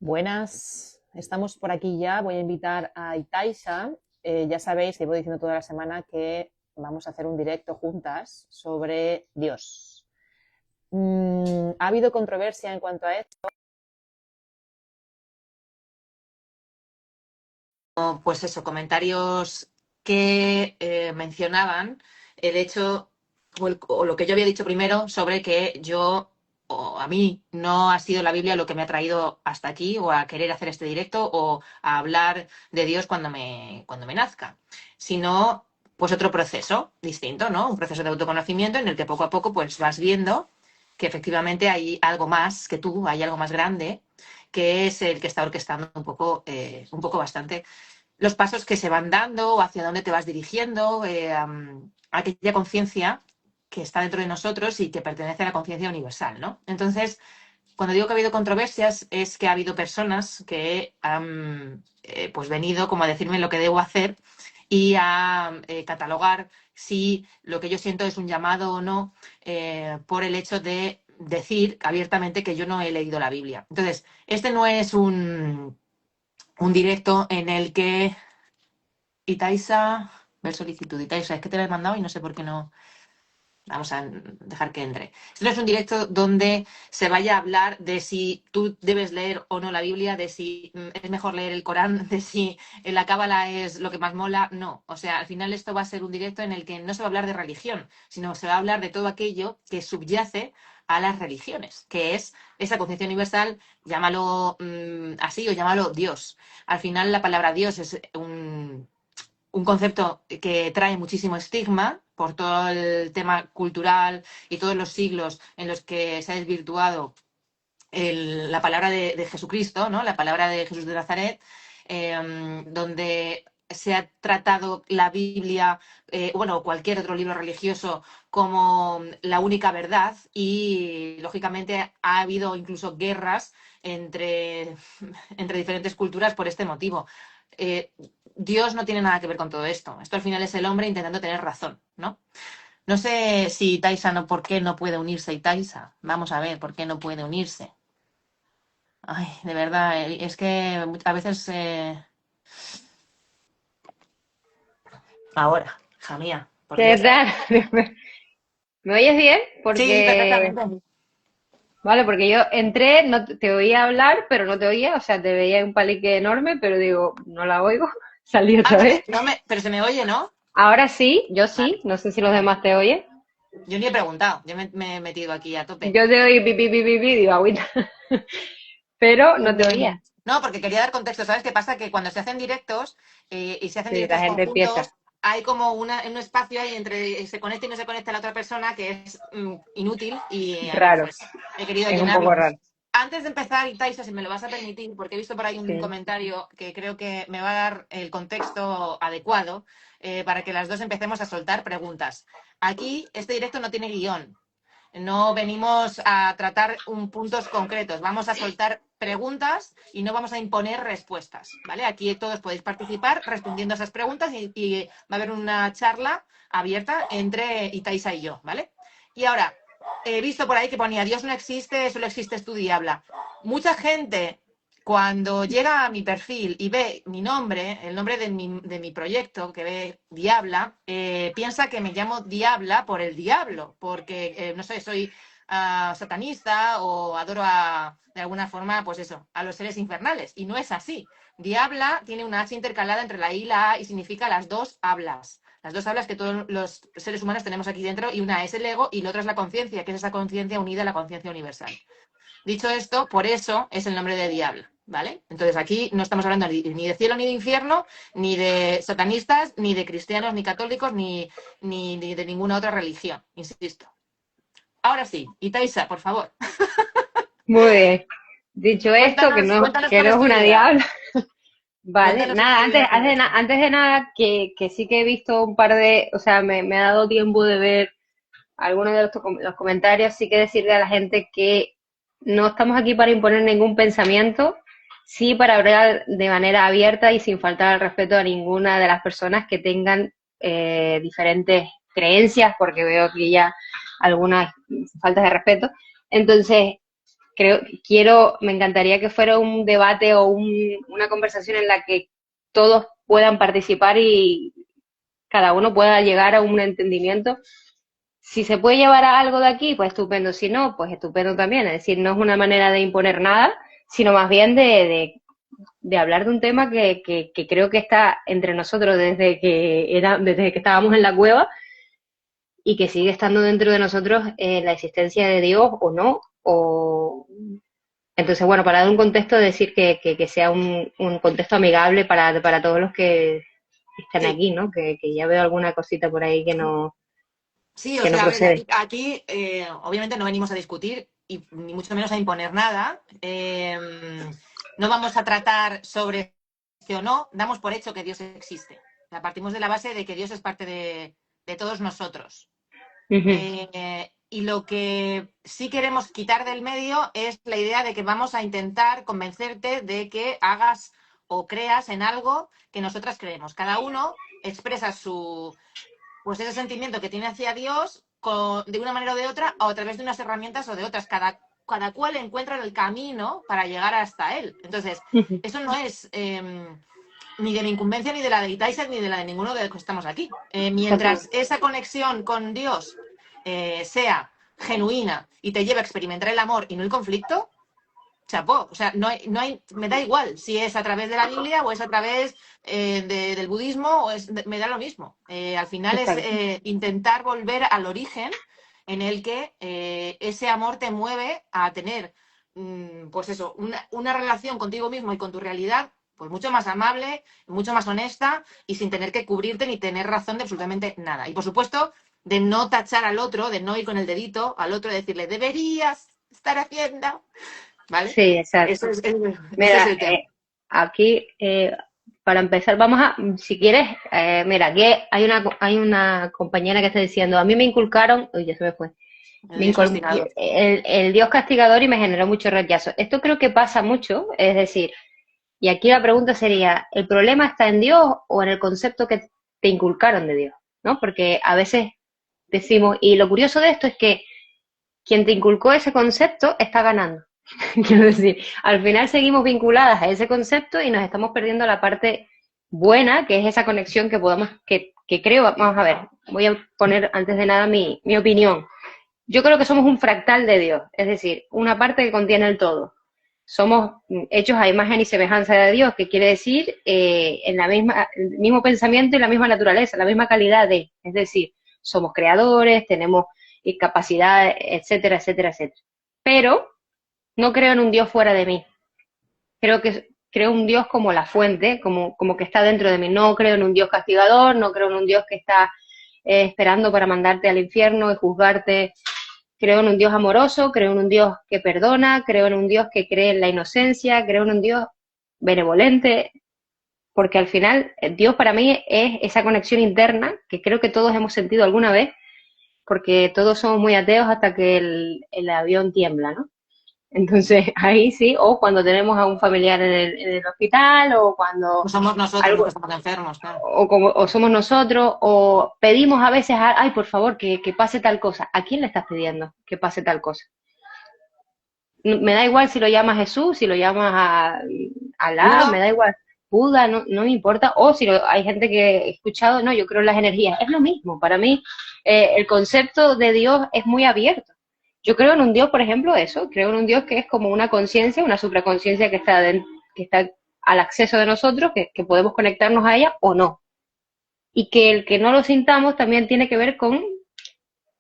Buenas, estamos por aquí ya. Voy a invitar a Itaisa. Ya sabéis, llevo diciendo toda la semana que vamos a hacer un directo juntas sobre Dios. Ha habido controversia en cuanto a esto. Pues eso, comentarios que mencionaban el hecho o lo que yo había dicho primero sobre que yo o a mí no ha sido la Biblia lo que me ha traído hasta aquí o a querer hacer este directo o a hablar de Dios cuando me nazca, sino pues otro proceso distinto, ¿no? Un proceso de autoconocimiento en el que poco a poco pues vas viendo que efectivamente hay algo más que tú, hay algo más grande que es el que está orquestando un poco bastante los pasos que se van dando o hacia dónde te vas dirigiendo, aquella conciencia que está dentro de nosotros y que pertenece a la conciencia universal, ¿no? Entonces, cuando digo que ha habido controversias, es que ha habido personas que han pues venido como a decirme lo que debo hacer y a catalogar si lo que yo siento es un llamado o no, por el hecho de decir abiertamente que yo no he leído la Biblia. Entonces, este no es un directo en el que Itaisa, ver solicitud. Itaisa, es que te la he mandado y no sé por qué no. Vamos a dejar que entre. Esto no es un directo donde se vaya a hablar de si tú debes leer o no la Biblia, de si es mejor leer el Corán, de si la Cábala es lo que más mola. No. O sea, al final esto va a ser un directo en el que no se va a hablar de religión, sino se va a hablar de todo aquello que subyace a las religiones, que es esa conciencia universal, llámalo así o llámalo Dios. Al final la palabra Dios es un concepto que trae muchísimo estigma por todo el tema cultural y todos los siglos en los que se ha desvirtuado la palabra de Jesucristo, ¿no? La palabra de Jesús de Nazaret, donde se ha tratado la Biblia, bueno, cualquier otro libro religioso como la única verdad y, lógicamente, ha habido incluso guerras entre, entre diferentes culturas por este motivo. Eh, Dios no tiene nada que ver con todo esto. Esto al final es el hombre intentando tener razón, ¿no? No sé si Taisa no, por qué no puede unirse y Taisa. Vamos a ver por qué no puede unirse. Ay, de verdad, es que a veces ahora, hija mía, por ¿Qué Dios. tal? ¿Me oyes bien? Sí, Porque, perfectamente. vale, porque yo entré, no te oía hablar, pero no te oía, o sea, te veía un palique enorme, pero digo, no la oigo, salí Ah, otra vez. pero se me oye, ¿no? Ahora sí, yo Vale, sí, no sé si los vale. demás te oyen. Yo ni he preguntado, yo me he metido aquí a tope. Yo te oí pipi, pipi, pipi, digo, agüita, pero no te oía. No, porque quería dar contexto. ¿Sabes qué pasa? Que cuando se hacen directos y se hacen Sí, la directos gente empieza. conjuntos, hay como un espacio ahí entre se conecta y no se conecta la otra persona que es inútil y Raro, pues he querido es un poco llenarlo. raro. Antes de empezar, Taisa, si me lo vas a permitir, porque he visto por ahí un Sí. comentario que creo que me va a dar el contexto adecuado para que las dos empecemos a soltar preguntas. Aquí este directo no tiene guión. No venimos a tratar puntos concretos, vamos a soltar preguntas y no vamos a imponer respuestas, ¿vale? Aquí todos podéis participar respondiendo a esas preguntas y va a haber una charla abierta entre Itaisa y yo, ¿vale? Y ahora, he visto por ahí que ponía Dios no existe, solo existes tú, diabla. Mucha gente cuando llega a mi perfil y ve mi nombre, el nombre de mi proyecto, que ve Diabla, piensa que me llamo Diabla por el diablo, porque, no sé, soy satanista o adoro de alguna forma, pues eso, a los seres infernales. Y no es así. Diabla tiene una H intercalada entre la I y la A y significa las dos hablas. Las dos hablas que todos los seres humanos tenemos aquí dentro, y una es el ego y la otra es la conciencia, que es esa conciencia unida a la conciencia universal. Dicho esto, por eso es el nombre de Diablo, ¿vale? Entonces aquí no estamos hablando ni de cielo ni de infierno, ni de satanistas, ni de cristianos, ni católicos, ni de ninguna otra religión, insisto. Ahora sí, Itaisa, por favor, Muy bien. Dicho esto, cuéntanos que cuál no es es tu una idea. diabla. Vale, Cuéntanos cuál es nada, tu idea sobre esto. antes de nada, que sí que he visto un par de, o sea, me ha dado tiempo de ver algunos de los comentarios, sí que decirle a la gente que no estamos aquí para imponer ningún pensamiento, sí para hablar de manera abierta y sin faltar al respeto a ninguna de las personas que tengan diferentes creencias, porque veo que ya algunas faltas de respeto. Entonces, me encantaría que fuera un debate o una conversación en la que todos puedan participar y cada uno pueda llegar a un entendimiento. Si se puede llevar a algo de aquí, pues estupendo. Si no, pues estupendo también. Es decir, no es una manera de imponer nada, sino más bien de hablar de un tema que creo que está entre nosotros desde que estábamos en la cueva y que sigue estando dentro de nosotros la existencia de Dios o no. Entonces, bueno, para dar un contexto, decir que sea un contexto amigable para todos los que están Sí. aquí, ¿no? Que ya veo alguna cosita por ahí Sí, o que no sea, a ver, procede. aquí obviamente no venimos a discutir y ni mucho menos a imponer nada. No vamos a tratar sobre si o no, damos por hecho que Dios existe. O sea, partimos de la base de que Dios es parte de todos nosotros. Y lo que sí queremos quitar del medio es la idea de que vamos a intentar convencerte de que hagas o creas en algo que nosotras creemos. Cada uno expresa pues ese sentimiento que tiene hacia Dios de una manera o de otra, o a través de unas herramientas o de otras. Cada cual encuentra el camino para llegar hasta él. Entonces, eso no es ni de mi incumbencia, ni de la de Itaiser, ni de la de ninguno de los que estamos aquí. Mientras esa conexión con Dios sea genuina y te lleve a experimentar el amor y no el conflicto, chapó. O sea, me da igual si es a través de la Biblia o es a través del budismo, me da lo mismo. Al final es intentar volver al origen en el que ese amor te mueve a tener, pues eso, una relación contigo mismo y con tu realidad, pues mucho más amable, mucho más honesta y sin tener que cubrirte ni tener razón de absolutamente nada. Y por supuesto, de no tachar al otro, de no ir con el dedito al otro y decirle, deberías estar haciendo, ¿vale? Sí, exacto. Ese Mira, es el tema. aquí, para empezar, si quieres, mira, aquí hay una compañera que está diciendo, a mí me inculcaron, uy, ya se me fue, El Dios castigador. el Dios castigador y me generó mucho rechazo. Esto creo que pasa mucho, es decir, y aquí la pregunta sería, ¿el problema está en Dios o en el concepto que te inculcaron de Dios? ¿No? Porque a veces decimos, y lo curioso de esto es que quien te inculcó ese concepto está ganando. Quiero decir, al final seguimos vinculadas a ese concepto y nos estamos perdiendo la parte buena, que es esa conexión que creo, vamos a ver, voy a poner antes de nada mi opinión. Yo creo que somos un fractal de Dios, es decir, una parte que contiene el todo. Somos hechos a imagen y semejanza de Dios, que quiere decir en el mismo pensamiento y la misma naturaleza, la misma calidad es decir, somos creadores, tenemos capacidades, etcétera, etcétera, etcétera. Pero no creo en un Dios fuera de mí. Creo un Dios como la fuente, como que está dentro de mí. No creo en un Dios castigador, no creo en un Dios que está esperando para mandarte al infierno y juzgarte. Creo en un Dios amoroso, creo en un Dios que perdona, creo en un Dios que cree en la inocencia, creo en un Dios benevolente, porque al final Dios para mí es esa conexión interna que creo que todos hemos sentido alguna vez, porque todos somos muy ateos hasta que el avión tiembla, ¿no? Entonces, ahí sí, o cuando tenemos a un familiar en el hospital, o cuando No somos nosotros los que estamos enfermos, claro. o somos nosotros, o pedimos a veces, ay, por favor, que pase tal cosa. ¿A quién le estás pidiendo que pase tal cosa? Me da igual si lo llamas Jesús, si lo llamas a Alá, me da igual. Buda, no me importa. O si hay gente que he escuchado, no, yo creo en las energías. Es lo mismo. Para mí, el concepto de Dios es muy abierto. Yo creo en un Dios, por ejemplo, eso. Creo en un Dios que es como una conciencia, una supraconciencia que está al acceso de nosotros, que podemos conectarnos a ella o no. Y que el que no lo sintamos también tiene que ver con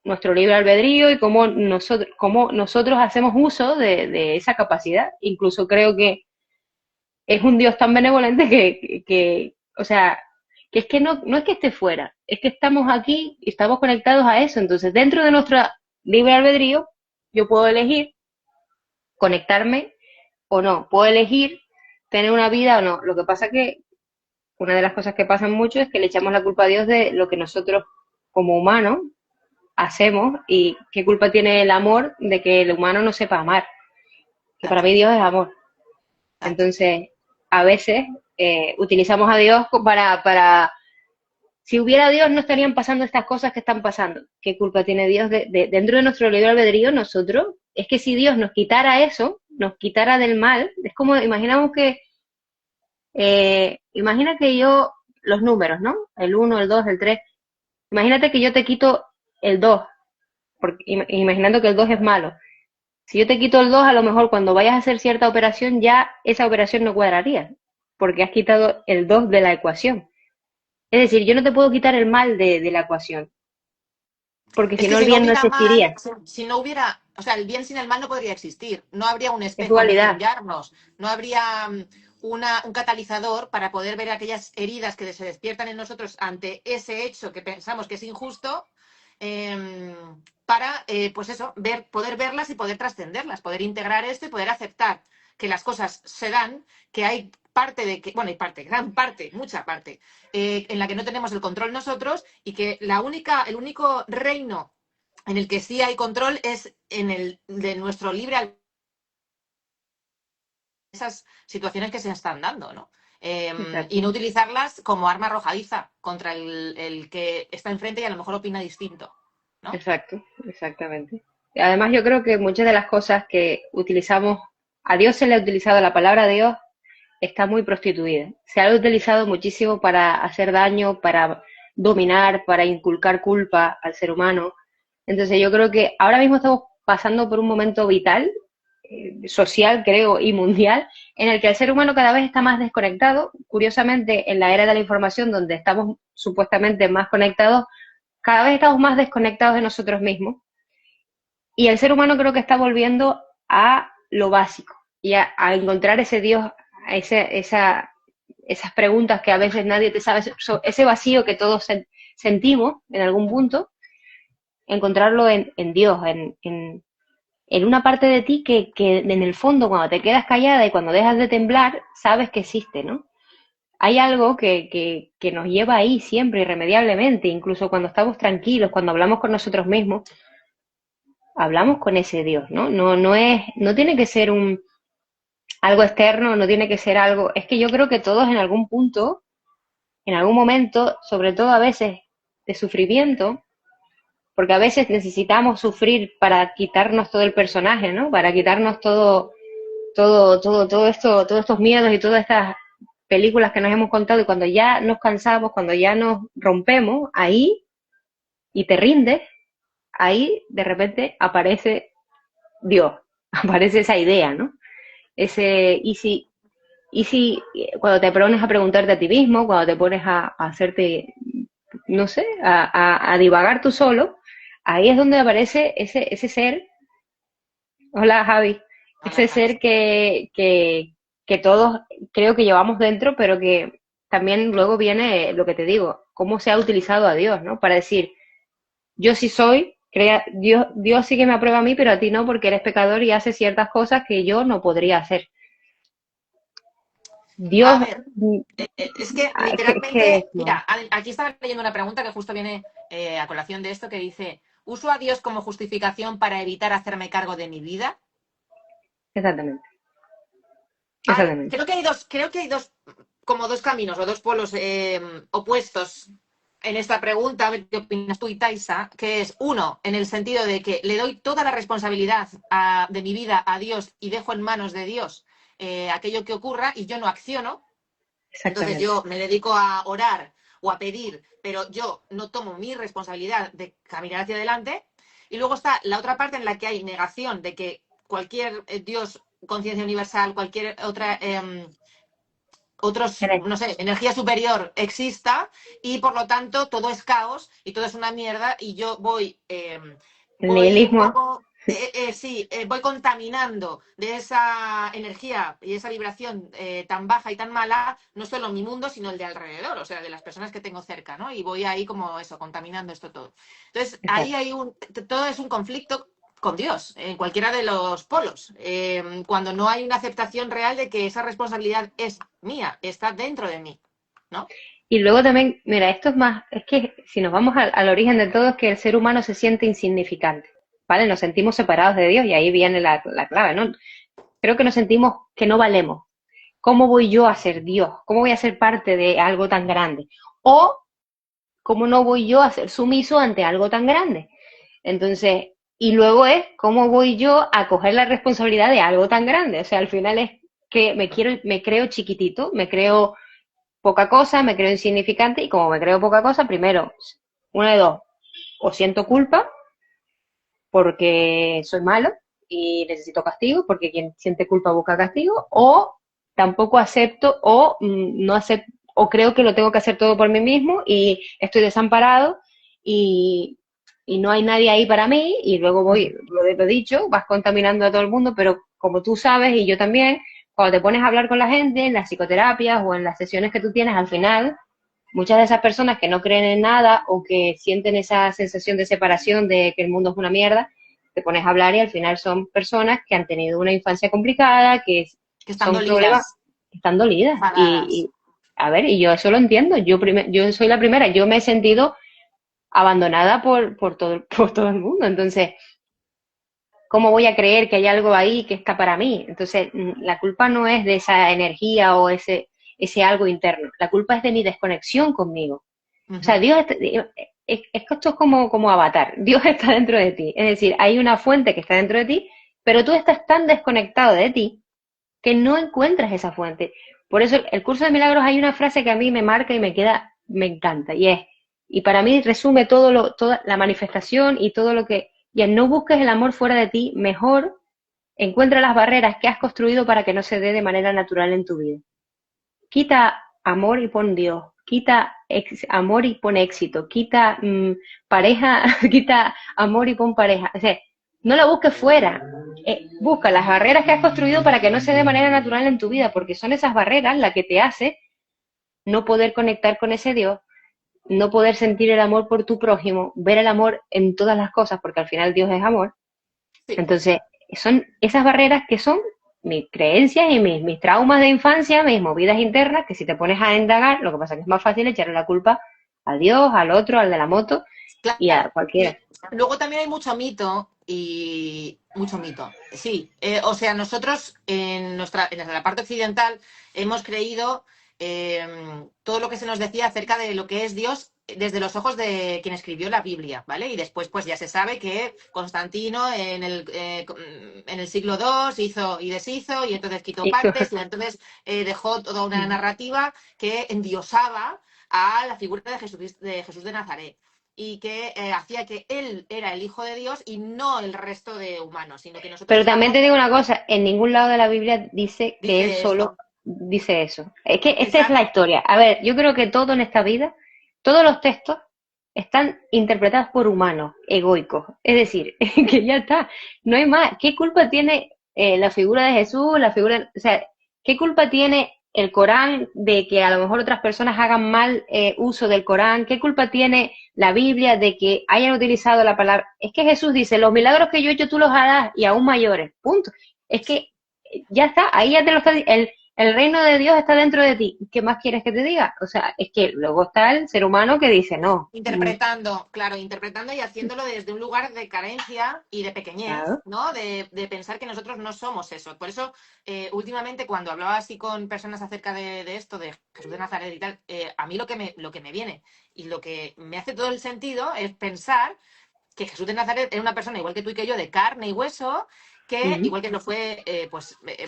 nuestro libre albedrío y cómo nosotros hacemos uso de esa capacidad. Incluso creo que es un Dios tan benevolente o sea, que es que no es que esté fuera, es que estamos aquí y estamos conectados a eso. Entonces, dentro de nuestro libre albedrío, yo puedo elegir conectarme o no, puedo elegir tener una vida o no. Lo que pasa que una de las cosas que pasan mucho es que le echamos la culpa a Dios de lo que nosotros como humanos hacemos y qué culpa tiene el amor de que el humano no sepa amar. Que para mí Dios es amor. Entonces, a veces utilizamos a Dios Si hubiera Dios, no estarían pasando estas cosas que están pasando. ¿Qué culpa tiene Dios dentro de nuestro libre albedrío? Nosotros, es que si Dios nos quitara eso, nos quitara del mal, es como, imagina que yo, los números, ¿no? El 1, el 2, el 3. Imagínate que yo te quito el 2, porque, imaginando que el 2 es malo. Si yo te quito el 2, a lo mejor cuando vayas a hacer cierta operación, ya esa operación no cuadraría, porque has quitado el 2 de la ecuación. Es decir, yo no te puedo quitar el mal de la ecuación, porque Es si que no el si no bien no hubiera mal, existiría. si no hubiera, o sea, el bien sin el mal no podría existir. No habría un Es espejo donde dualidad. mirarnos, no habría un catalizador para poder ver aquellas heridas que se despiertan en nosotros ante ese hecho que pensamos que es injusto, eh, para, pues eso, poder verlas y poder trascenderlas, poder integrar esto y poder aceptar que las cosas se dan, que hay parte de que, bueno, hay parte, gran parte, mucha parte, en la que no tenemos el control nosotros y que el único reino en el que sí hay control es en el de nuestro libre albedrío, esas situaciones que se están dando, ¿no? Y Exacto, no utilizarlas como arma arrojadiza contra el que está enfrente y a lo mejor opina distinto, ¿no? exacto, exactamente. Además, yo creo que muchas de las cosas que utilizamos, a Dios se le ha utilizado la palabra Dios, está muy prostituida. Se ha utilizado muchísimo para hacer daño, para dominar, para inculcar culpa al ser humano. Entonces yo creo que ahora mismo estamos pasando por un momento vital, social, creo, y mundial, en el que el ser humano cada vez está más desconectado. Curiosamente, en la era de la información, donde estamos supuestamente más conectados, cada vez estamos más desconectados de nosotros mismos. Y el ser humano creo que está volviendo a lo básico y a encontrar ese Dios, a esas preguntas que a veces nadie te sabe, ese vacío que todos sentimos en algún punto, encontrarlo en Dios, en una parte de ti que en el fondo, cuando te quedas callada y cuando dejas de temblar, sabes que existe, ¿no? Hay algo que nos lleva ahí siempre, irremediablemente, incluso cuando estamos tranquilos, cuando hablamos con nosotros mismos, hablamos con ese Dios, ¿no? No tiene que ser algo externo, no tiene que ser algo, es que yo creo que todos en algún punto, en algún momento, sobre todo a veces de sufrimiento, porque a veces necesitamos sufrir para quitarnos todo el personaje, ¿no? Para quitarnos todo esto, todos estos miedos y todas estas películas que nos hemos contado, y cuando ya nos cansamos, cuando ya nos rompemos, ahí, y te rindes, ahí de repente aparece Dios, aparece esa idea, ¿no? Y si cuando te pones a preguntarte a ti mismo, cuando te pones a hacerte, no sé, a divagar tú solo, ahí es donde aparece ese ser. Hola, Javi. Hola, Ese Javi. ser que todos creo que llevamos dentro, pero que también luego viene lo que te digo, cómo se ha utilizado a Dios, ¿no? Para decir, yo sí soy, Dios sí que me aprueba a mí, pero a ti no, porque eres pecador y haces ciertas cosas que yo no podría hacer. A Dios, ver, es que es que literalmente, mira, aquí estaba leyendo una pregunta que justo viene a colación de esto, que dice, ¿uso a Dios como justificación para evitar hacerme cargo de mi vida? exactamente, exactamente. Creo que hay dos, como dos caminos o dos polos opuestos en esta pregunta. A ver qué opinas tú y Taisa, que es uno, en el sentido de que le doy toda la responsabilidad de mi vida a Dios y dejo en manos de Dios aquello que ocurra y yo no acciono. Entonces Exactamente. yo me dedico a orar o a pedir, pero yo no tomo mi responsabilidad de caminar hacia adelante. Y luego está la otra parte en la que hay negación de que cualquier Dios, conciencia universal, cualquier otra otros, Eres no sé, energía superior exista y por lo tanto todo es caos y todo es una mierda y yo el voy un nihilismo, poco, sí, voy contaminando de esa energía y esa vibración tan baja y tan mala, no solo mi mundo, sino el de alrededor, o sea, de las personas que tengo cerca, ¿no? Y voy ahí como eso, contaminando esto todo. Entonces, ahí exacto. hay todo es un conflicto con Dios, en cualquiera de los polos, cuando no hay una aceptación real de que esa responsabilidad es mía, está dentro de mí, ¿no? Y luego también, mira, esto es más, es que si nos vamos al origen de todo, es que el ser humano se siente insignificante, ¿vale? Nos sentimos separados de Dios y ahí viene la clave, ¿no? Creo que nos sentimos que no valemos. ¿Cómo voy yo a ser Dios? ¿Cómo voy a ser parte de algo tan grande? O ¿cómo no voy yo a ser sumiso ante algo tan grande? Entonces, y luego es cómo voy yo a coger la responsabilidad de algo tan grande. O sea, al final es que me creo chiquitito, me creo poca cosa, me creo insignificante, y como me creo poca cosa, primero, una de dos, o siento culpa porque soy malo y necesito castigo, porque quien siente culpa busca castigo, o tampoco acepto o no acepto, o creo que lo tengo que hacer todo por mí mismo y estoy desamparado y, y no hay nadie ahí para mí, y luego voy, lo dicho, vas contaminando a todo el mundo, pero como tú sabes y yo también, cuando te pones a hablar con la gente en las psicoterapias o en las sesiones que tú tienes, al final muchas de esas personas que no creen en nada o que sienten esa sensación de separación, de que el mundo es una mierda, te pones a hablar y al final son personas que han tenido una infancia complicada, que Que están son problemas dolidas, que están dolidas. enfadadas. A ver, y yo eso lo entiendo. Yo soy la primera. Yo me he sentido abandonada por todo el mundo. Entonces, ¿cómo voy a creer que hay algo ahí que está para mí? Entonces, la culpa no es de esa energía o ese algo interno. La culpa es de mi desconexión conmigo. O sea, Ujú. Dios es que esto es como Avatar. Dios está dentro de ti. Es decir, hay una fuente que está dentro de ti, pero tú estás tan desconectado de ti que no encuentras esa fuente. Por eso el curso de milagros, hay una frase que a mí me marca y me encanta, y para mí resume toda la manifestación y todo lo que, y el no busques el amor fuera de ti, mejor encuentra las barreras que has construido para que no se dé de manera natural en tu vida. Quita amor y pon Dios, quita amor y pon éxito, quita pareja, quita amor y pon pareja. O sea, no la busques fuera, busca las barreras que has construido para que no se dé de manera natural en tu vida, porque son esas barreras las que te hace no poder conectar con ese Dios, no poder sentir el amor por tu prójimo, ver el amor en todas las cosas, porque al final Dios es amor. Sí. Entonces, son esas barreras que son mis creencias y mis traumas de infancia, mis movidas internas, que si te pones a indagar, lo que pasa es que es más fácil echarle la culpa a Dios, al otro, al de la moto y a Claro. cualquiera. Y luego también hay mucho mito y mucho mito. Sí, o sea, nosotros en la parte occidental hemos creído todo lo que se nos decía acerca de lo que es Dios desde los ojos de quien escribió la Biblia, ¿vale? Y después, pues ya se sabe que Constantino en el siglo II hizo y deshizo, y entonces quitó Eso. partes, y entonces dejó toda una narrativa que endiosaba a la figura de Jesús de Nazaret, y que hacía que él era el Hijo de Dios y no el resto de humanos, sino que nosotros Pero también te estamos, digo una cosa, en ningún lado de la Biblia dice que él dice solo esto. dice eso. Es que esta es la Exacto. historia. A ver, yo creo que todo en esta vida, todos los textos están interpretados por humanos, egoicos. Es decir, que ya está, no hay más. ¿Qué culpa tiene la figura de Jesús, o sea, qué culpa tiene el Corán de que a lo mejor otras personas hagan mal uso del Corán? ¿Qué culpa tiene la Biblia de que hayan utilizado la palabra? Es que Jesús dice, los milagros que yo he hecho tú los harás y aún mayores, punto. Es que ya está, ahí ya te lo está el reino de Dios está dentro de ti. ¿Qué más quieres que te diga? O sea, es que luego está el ser humano que dice, no, Interpretando, claro, interpretando y haciéndolo desde un lugar de carencia y de pequeñez, claro, ¿no? De pensar que nosotros no somos eso. Por eso, últimamente, cuando hablaba así con personas acerca de esto, de Jesús de Nazaret y tal, a mí lo que me viene y lo que me hace todo el sentido es pensar que Jesús de Nazaret era una persona igual que tú y que yo, de carne y hueso, que igual que lo fue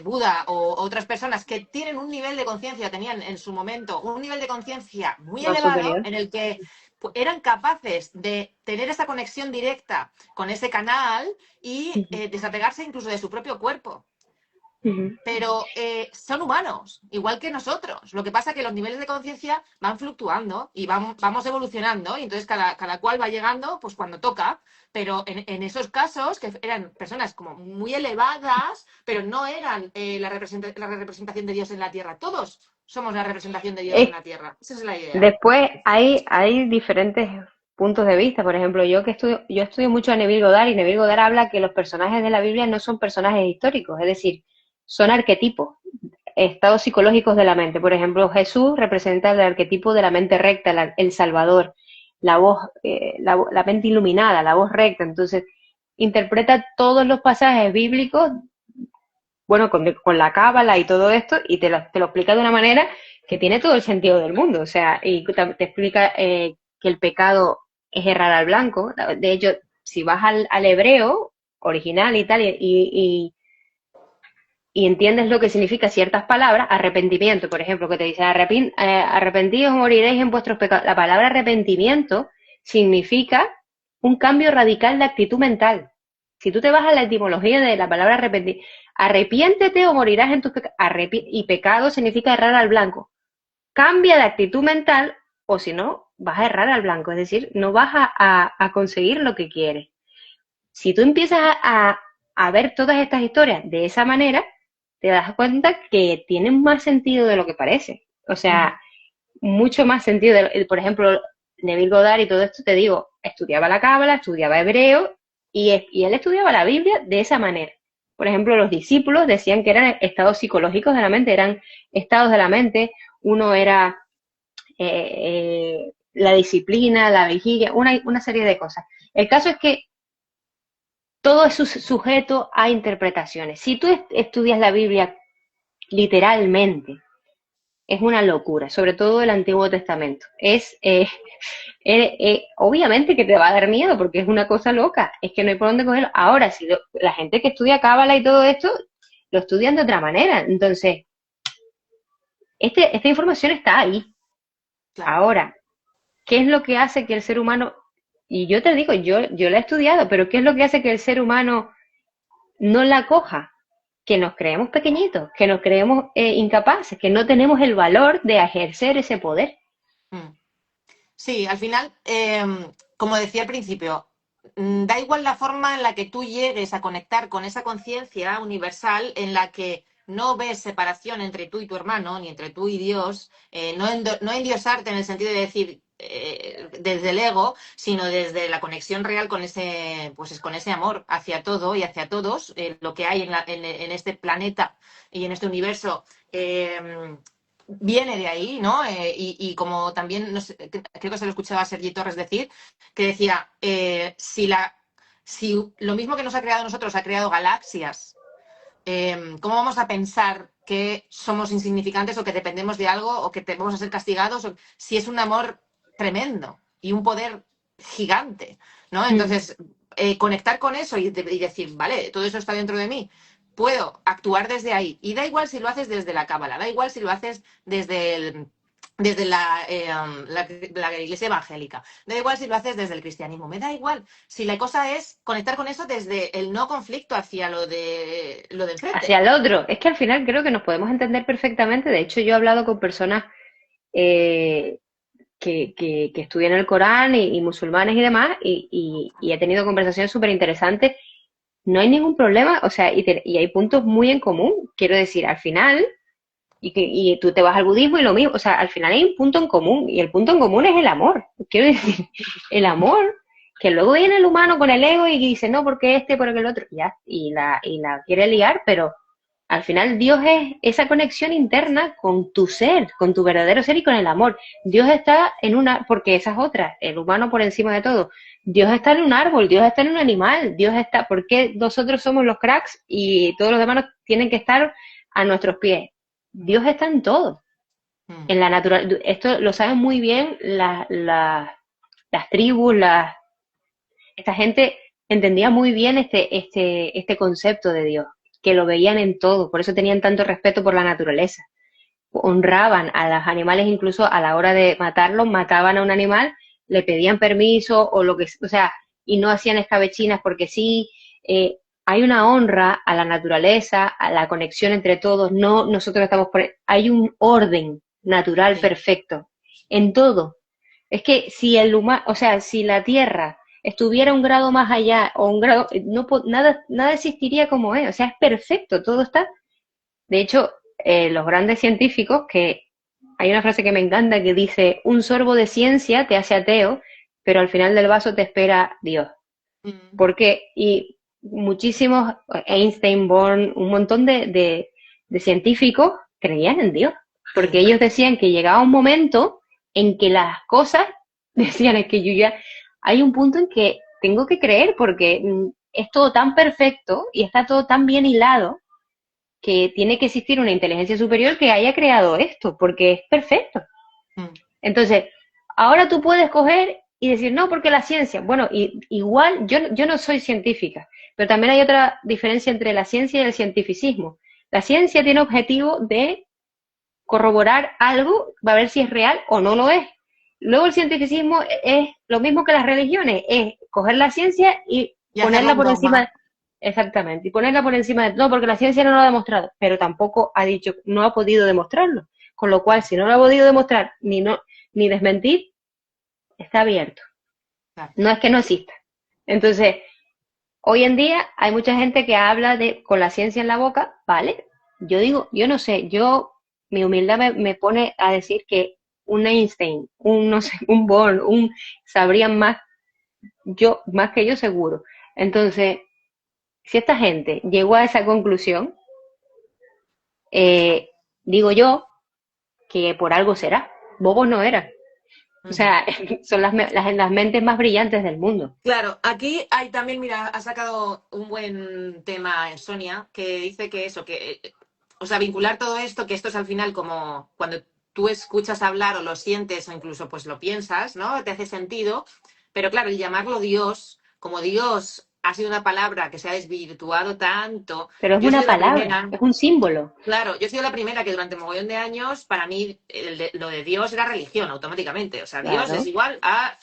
Buda o otras personas que tienen un nivel de conciencia, tenían en su momento un nivel de conciencia muy más elevado, superior. en el que eran capaces de tener esa conexión directa con ese canal y Ujú, desapegarse incluso de su propio cuerpo. ujú. Pero son humanos, igual que nosotros. Lo que pasa es que los niveles de conciencia van fluctuando y vamos evolucionando, y entonces cada cual va llegando pues cuando toca. Pero en esos casos, que eran personas como muy elevadas, pero no eran la representación de Dios en la tierra. Todos somos la representación de Dios en Es- la tierra. Esa es la idea. Después hay diferentes puntos de vista. Por ejemplo, yo estudio mucho a Neville Goddard, y Neville Goddard habla que los personajes de la Biblia no son personajes históricos, es decir, son arquetipos, estados psicológicos de la mente. Por ejemplo, Jesús representa el arquetipo de la mente recta, el Salvador, la voz, la mente iluminada, la voz recta. Entonces, interpreta todos los pasajes bíblicos, bueno, con la cábala y todo esto, y te lo explica de una manera que tiene todo el sentido del mundo. O sea, y te explica que el pecado es errar al blanco. De hecho, si vas al hebreo original y tal, y entiendes lo que significa ciertas palabras, arrepentimiento, por ejemplo, que te dice arrepentidos o moriréis en vuestros pecados. La palabra arrepentimiento significa un cambio radical de actitud mental. Si tú te vas a la etimología de la palabra arrepiéntete o morirás en tus pecados. Y pecado significa errar al blanco. Cambia de actitud mental o si no, vas a errar al blanco. Es decir, no vas a conseguir lo que quieres. Si tú empiezas a ver todas estas historias de esa manera, te das cuenta que tienen más sentido de lo que parece. O sea, mucho más sentido. Por ejemplo, Neville Goddard y todo esto, te digo, estudiaba la Cábala, estudiaba hebreo y él estudiaba la Biblia de esa manera. Por ejemplo, los discípulos decían que eran estados psicológicos de la mente, eran estados de la mente. Uno era la disciplina, la vigilia, una serie de cosas. El caso es que todo es sujeto a interpretaciones. Si tú estudias la Biblia literalmente, es una locura, sobre todo el Antiguo Testamento. Obviamente que te va a dar miedo porque es una cosa loca, es que no hay por dónde cogerlo. Ahora, si la gente que estudia Cábala y todo esto, lo estudian de otra manera. Entonces, esta información está ahí. Claro. Ahora, ¿qué es lo que hace que el ser humano... Y yo te digo, yo la he estudiado, pero ¿qué es lo que hace que el ser humano no la coja? Que nos creemos pequeñitos, que nos creemos incapaces, que no tenemos el valor de ejercer ese poder. Sí, al final, como decía al principio, da igual la forma en la que tú llegues a conectar con esa conciencia universal en la que no ves separación entre tú y tu hermano, ni entre tú y Dios, no endiosarte en el sentido de decir desde el ego, sino desde la conexión real con ese amor hacia todo y hacia todos, lo que hay en este planeta y en este universo. Viene de ahí, ¿no? Y como también, no sé, creo que se lo escuchaba a Sergi Torres decir, que decía, si lo mismo que nos ha creado a nosotros ha creado galaxias, ¿cómo vamos a pensar que somos insignificantes o que dependemos de algo o que vamos a ser castigados? Si es un amor tremendo y un poder gigante, ¿no? Entonces, conectar con eso y decir, vale, todo eso está dentro de mí, puedo actuar desde ahí. Y da igual si lo haces desde la Cábala, da igual si lo haces desde la iglesia evangélica, da igual si lo haces desde el cristianismo, me da igual. Si la cosa es conectar con eso desde el no conflicto hacia lo de enfrente. Hacia el otro. Es que al final creo que nos podemos entender perfectamente. De hecho, yo he hablado con personas que estudian el Corán y musulmanes y demás, y he tenido conversaciones súper interesantes. No hay ningún problema, o sea, y hay puntos muy en común. Quiero decir, al final, y tú te vas al budismo y lo mismo, o sea, al final hay un punto en común, y el punto en común es el amor. Quiero decir, el amor, que luego viene el humano con el ego y dice, no, porque porque el otro, ya, y la quiere liar, pero al final Dios es esa conexión interna con tu ser, con tu verdadero ser y con el amor. Dios está porque esa es otra, el humano por encima de todo. Dios está en un árbol, Dios está en un animal, Dios está, ¿por qué nosotros somos los cracks y todos los demás tienen que estar a nuestros pies? Dios está en todo, en la naturaleza. Esto lo saben muy bien las tribus, esta gente entendía muy bien este concepto de Dios, que lo veían en todo, por eso tenían tanto respeto por la naturaleza. Honraban a los animales, incluso a la hora de matarlos, mataban a un animal, le pedían permiso o sea, y no hacían escabechinas porque sí. Hay una honra a la naturaleza, a la conexión entre todos. No, nosotros estamos hay un orden natural perfecto en todo. Es que si si la Tierra estuviera un grado más allá o un grado, nada existiría como es. O sea, es perfecto, todo está. De hecho, los grandes científicos, que hay una frase que me encanta que dice, un sorbo de ciencia te hace ateo, pero al final del vaso te espera Dios. Porque, muchísimos, Einstein, Born, un montón de científicos creían en Dios, porque ellos decían que llegaba un momento en que las cosas, decían, es que yo ya, hay un punto en que tengo que creer porque es todo tan perfecto y está todo tan bien hilado que tiene que existir una inteligencia superior que haya creado esto, porque es perfecto. Entonces, ahora tú puedes coger y decir, no, porque la ciencia, bueno, igual yo no soy científica, pero también hay otra diferencia entre la ciencia y el cientificismo. La ciencia tiene objetivo de corroborar algo, va a ver si es real o no lo es. Luego el cientificismo es lo mismo que las religiones, es coger la ciencia y ponerla por encima de, exactamente, y ponerla por encima de, no, porque la ciencia no lo ha demostrado, pero tampoco ha dicho, no ha podido demostrarlo. Con lo cual, si no lo ha podido demostrar ni desmentir, está abierto. Claro. No es que no exista. Entonces, hoy en día hay mucha gente que habla con la ciencia en la boca, ¿vale? Yo digo, yo no sé, mi humildad me pone a decir que un Einstein, no sé, un Bohr, sabrían más que yo seguro. Entonces, si esta gente llegó a esa conclusión, digo yo que por algo será. Bobos no eran. O sea, son las mentes más brillantes del mundo. Claro, aquí hay también, mira, ha sacado un buen tema Sonia, que dice que eso, o sea, vincular todo esto, que esto es al final como cuando tú escuchas hablar o lo sientes o incluso pues lo piensas, ¿no? Te hace sentido, pero claro, el llamarlo Dios, como Dios ha sido una palabra que se ha desvirtuado tanto. Pero es una palabra, es un símbolo. Claro, yo he sido la primera que durante un mogollón de años, para mí, lo de Dios era religión automáticamente. O sea, Claro. Dios es igual a,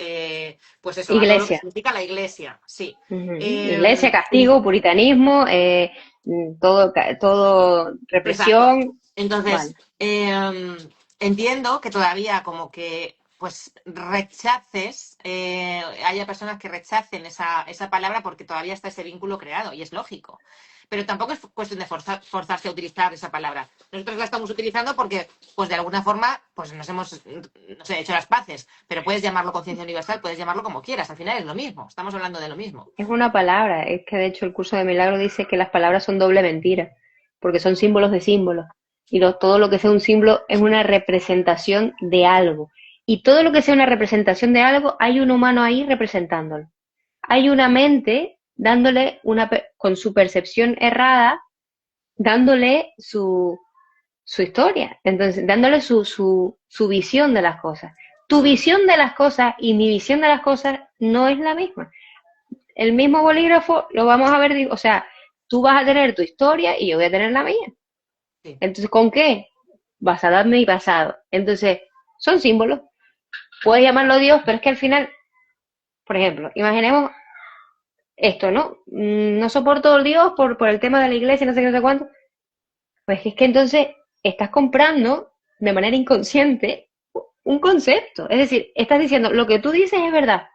pues eso, iglesia. a todo lo que significa la iglesia, sí. Iglesia, castigo, puritanismo, todo represión. Exacto. Entonces, entiendo que todavía como que pues rechaces, haya personas que rechacen esa palabra porque todavía está ese vínculo creado y es lógico. Pero tampoco es cuestión de forzarse a utilizar esa palabra. Nosotros la estamos utilizando porque, pues de alguna forma, pues nos hemos, no sé, hecho las paces. Pero puedes llamarlo conciencia universal, puedes llamarlo como quieras. Al final es lo mismo. Estamos hablando de lo mismo. Es una palabra. Es que de hecho el curso de Milagro dice que las palabras son doble mentira, porque son símbolos de símbolos. Y todo lo que sea un símbolo es una representación de algo. Y todo lo que sea una representación de algo, hay un humano ahí representándolo. Hay una mente dándole con su percepción errada, dándole su historia, entonces dándole su visión de las cosas. Tu visión de las cosas y mi visión de las cosas no es la misma. El mismo bolígrafo lo vamos a ver, o sea, tú vas a tener tu historia y yo voy a tener la mía. Sí. Entonces, ¿con qué? Basada en mi pasado. Entonces, son símbolos. Puedes llamarlo Dios, pero es que al final, por ejemplo, imaginemos esto, ¿no? No soporto el Dios por el tema de la iglesia, no sé qué, no sé cuánto. Pues es que entonces estás comprando de manera inconsciente un concepto. Es decir, estás diciendo, lo que tú dices es verdad.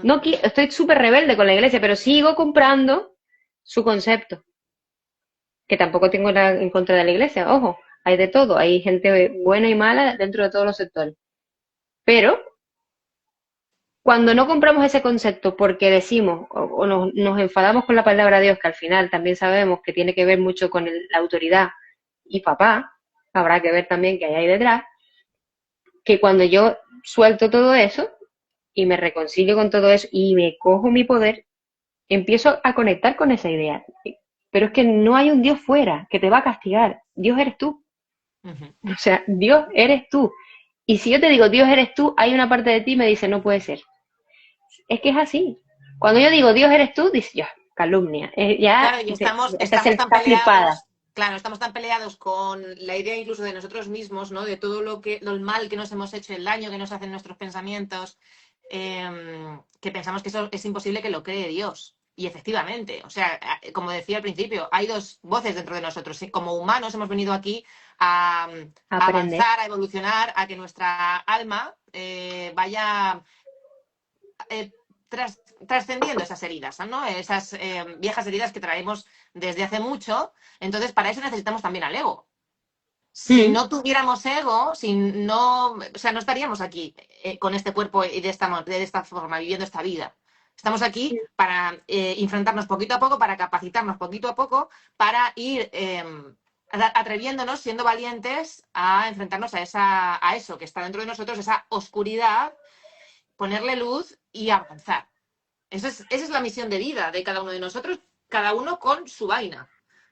No, estoy súper rebelde con la iglesia, pero sigo comprando su concepto. Que tampoco tengo nada en contra de la iglesia, ojo, hay de todo, hay gente buena y mala dentro de todos los sectores. Pero cuando no compramos ese concepto porque decimos o nos enfadamos con la palabra Dios, que al final también sabemos que tiene que ver mucho con la autoridad y papá, habrá que ver también qué hay ahí detrás, que cuando yo suelto todo eso y me reconcilio con todo eso y me cojo mi poder, empiezo a conectar con esa idea. Pero es que no hay un Dios fuera que te va a castigar. Dios eres tú. O sea, Dios eres tú. Y si yo te digo Dios eres tú, hay una parte de ti que me dice no puede ser. Es que es así. Cuando yo digo Dios eres tú, dice ya, calumnia. Claro, y estamos tan peleados. Claro, estamos tan peleados con la idea incluso de nosotros mismos, ¿no? De todo lo mal que nos hemos hecho, el daño que nos hacen nuestros pensamientos, que pensamos que eso es imposible que lo cree Dios. Y efectivamente, o sea, como decía al principio, hay dos voces dentro de nosotros. Como humanos hemos venido aquí a avanzar, a evolucionar, a que nuestra alma vaya trascendiendo esas heridas, ¿no? Esas viejas heridas que traemos desde hace mucho. Entonces, para eso necesitamos también al ego. Si no tuviéramos ego, o sea, no estaríamos aquí con este cuerpo y de esta forma, viviendo esta vida. Estamos aquí para enfrentarnos poquito a poco, para capacitarnos poquito a poco, para ir atreviéndonos, siendo valientes, a enfrentarnos a eso que está dentro de nosotros, esa oscuridad, ponerle luz y avanzar. Esa es la misión de vida de cada uno de nosotros, cada uno con su vaina.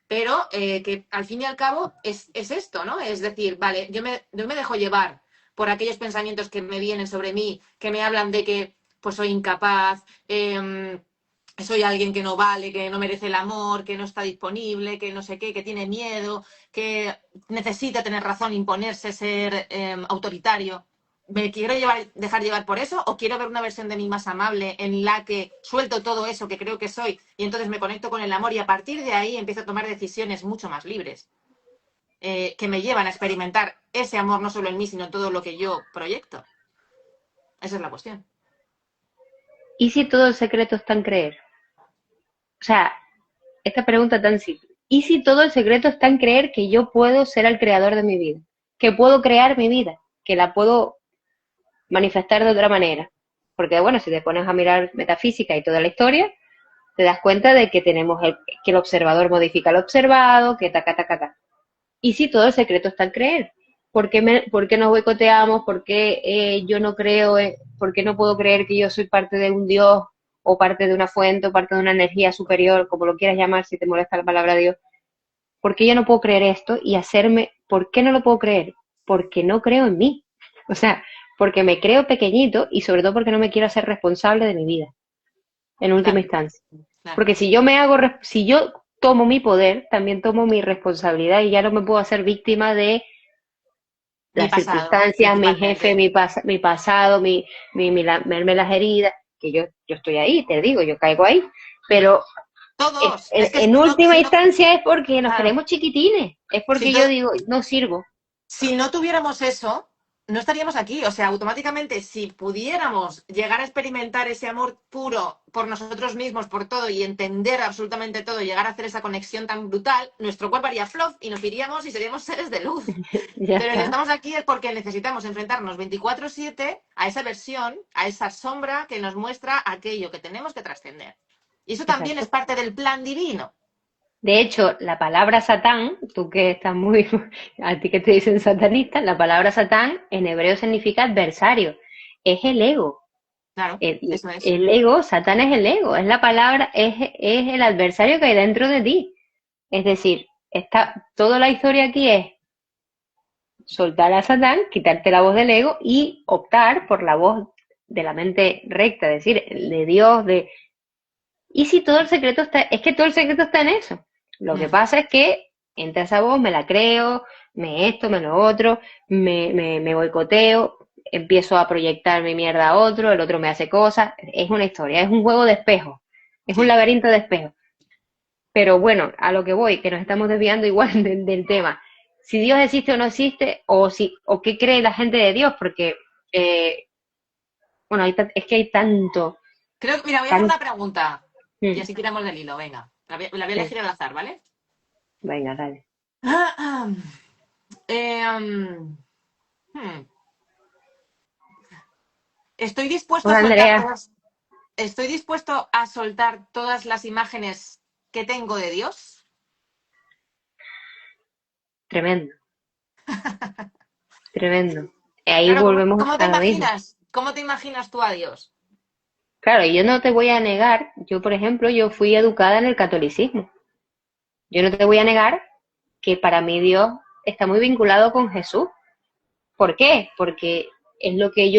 Pero que al fin y al cabo es esto, ¿no? Es decir, vale, yo me dejo llevar por aquellos pensamientos que me vienen sobre mí, que me hablan de que pues soy incapaz, soy alguien que no vale, que no merece el amor, que no está disponible, que no sé qué, que tiene miedo, que necesita tener razón, imponerse, ser autoritario. ¿Me quiero dejar llevar por eso o quiero ver una versión de mí más amable en la que suelto todo eso que creo que soy y entonces me conecto con el amor y a partir de ahí empiezo a tomar decisiones mucho más libres que me llevan a experimentar ese amor no solo en mí, sino en todo lo que yo proyecto? Esa es la cuestión. ¿Y si todo el secreto está en creer? O sea, esta pregunta tan simple. ¿Y si todo el secreto está en creer que yo puedo ser el creador de mi vida? Que puedo crear mi vida, que la puedo manifestar de otra manera. Porque bueno, si te pones a mirar metafísica y toda la historia, te das cuenta de que que el observador modifica el observado, que ta. ¿Y si todo el secreto está en creer? ¿Por qué nos boicoteamos? ¿Por qué yo no creo? ¿Por qué no puedo creer que yo soy parte de un Dios o parte de una fuente o parte de una energía superior, como lo quieras llamar, si te molesta la palabra Dios? ¿Por qué yo no puedo creer esto y hacerme? ¿Por qué no lo puedo creer? Porque no creo en mí. O sea, porque me creo pequeñito y sobre todo porque no me quiero hacer responsable de mi vida, en última instancia. Claro. Porque si yo tomo mi poder, también tomo mi responsabilidad y ya no me puedo hacer víctima de las circunstancias, mi jefe, mi pasado, verme las heridas, que yo estoy ahí, te digo, yo caigo ahí, pero todos. en última instancia es porque nos creemos chiquitines, es porque yo digo, no sirvo. Si no tuviéramos eso, no estaríamos aquí. O sea, automáticamente, si pudiéramos llegar a experimentar ese amor puro por nosotros mismos, por todo, y entender absolutamente todo, llegar a hacer esa conexión tan brutal, nuestro cuerpo haría flop y nos iríamos y seríamos seres de luz. Pero si estamos aquí es porque necesitamos enfrentarnos 24/7 a esa versión, a esa sombra que nos muestra aquello que tenemos que trascender. Y eso también es parte del plan divino. De hecho, la palabra Satán, tú que estás muy, a ti que te dicen satanista, la palabra Satán en hebreo significa adversario, es el ego. Claro, eso es. El ego, Satán es el ego, es la palabra, es el adversario que hay dentro de ti. Es decir, toda la historia aquí es soltar a Satán, quitarte la voz del ego y optar por la voz de la mente recta, es decir, de Dios, ¿y si todo el secreto está? Es que todo el secreto está en eso. Lo que pasa es que entra esa voz, me la creo, me esto, me lo otro, me boicoteo, empiezo a proyectar mi mierda a otro, el otro me hace cosas. Es una historia, es un juego de espejos, es un laberinto de espejos. Pero bueno, a lo que voy, que nos estamos desviando igual del tema. Si Dios existe o no existe, o qué cree la gente de Dios, porque, bueno, es que hay tanto. Mira, voy a hacer una pregunta. Y así tiramos del hilo, venga. La voy a elegir al azar, ¿vale? Venga, dale. Estoy dispuesto a soltar todas las imágenes que tengo de Dios. Tremendo. Tremendo. Ahí volvemos a lo mismo. ¿Cómo te imaginas tú a Dios? Claro, yo no te voy a negar, yo por ejemplo, yo fui educada en el catolicismo. Yo no te voy a negar que para mí Dios está muy vinculado con Jesús. ¿Por qué? Porque es lo que